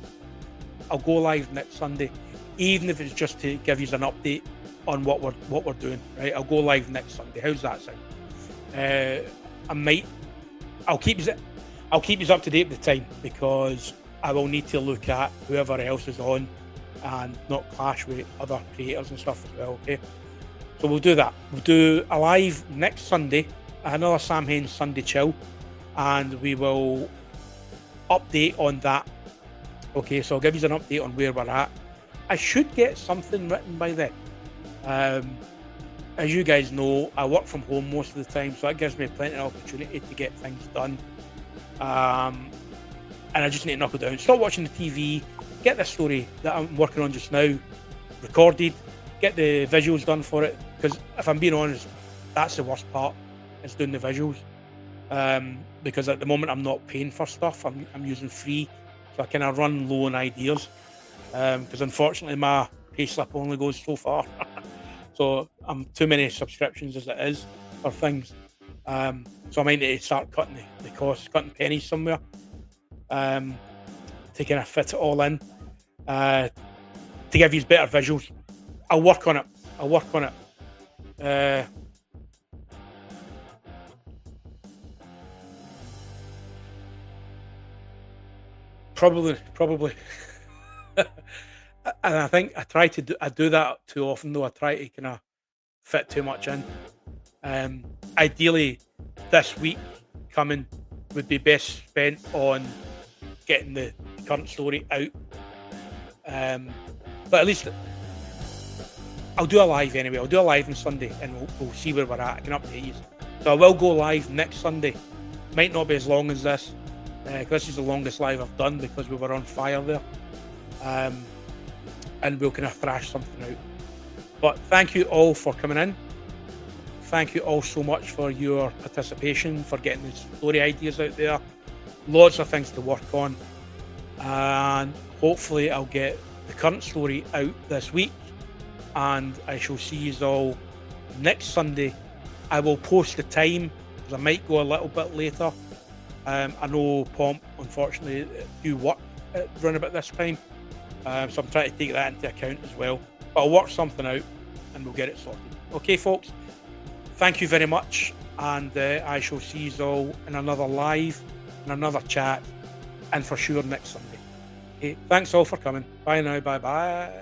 I'll go live next Sunday, even if it's just to give you an update on what we're doing, right? I'll go live next Sunday. How's that sound? I'll keep you up to date with the time, because I will need to look at whoever else is on and not clash with other creators and stuff as well, okay? So we'll do that. We'll do a live next Sunday, another SamHain's Sunday Chill, and we will update on that. Okay, so I'll give you an update on where we're at. I should get something written by then. As you guys know, I work from home most of the time, so that gives me plenty of opportunity to get things done. And I just need to knuckle down, stop watching the TV, get this story that I'm working on just now recorded, get the visuals done for it, because if I'm being honest, that's the worst part, is doing the visuals. Because at the moment I'm not paying for stuff, I'm using free, so I kind of run low on ideas, because unfortunately my pay slip only goes so far. So I'm too many subscriptions as it is for things. So I might need to start cutting the costs, cutting pennies somewhere, to kind of fit it all in, to give you better visuals. I'll work on it. Probably. And I think I do that too often, though. I try to kind of fit too much in. Ideally, this week coming would be best spent on getting the current story out. But at least I'll do a live anyway. I'll do a live on Sunday, and we'll see where we're at. I can update you. So I will go live next Sunday. Might not be as long as this, because this is the longest live I've done, because we were on fire there. And we'll kind of thrash something out. But thank you all for coming in. Thank you all so much for your participation, for getting the story ideas out there. Lots of things to work on. And hopefully I'll get the current story out this week. And I shall see you all next Sunday. I will post the time, because I might go a little bit later. I know Pomp, unfortunately, do work around about this time. So I'm trying to take that into account as well. But I'll work something out. and we'll get it sorted. Okay, folks, thank you very much, and I shall see you all in another live, in another chat, and for sure next Sunday. Okay, thanks all for coming. Bye now. Bye bye.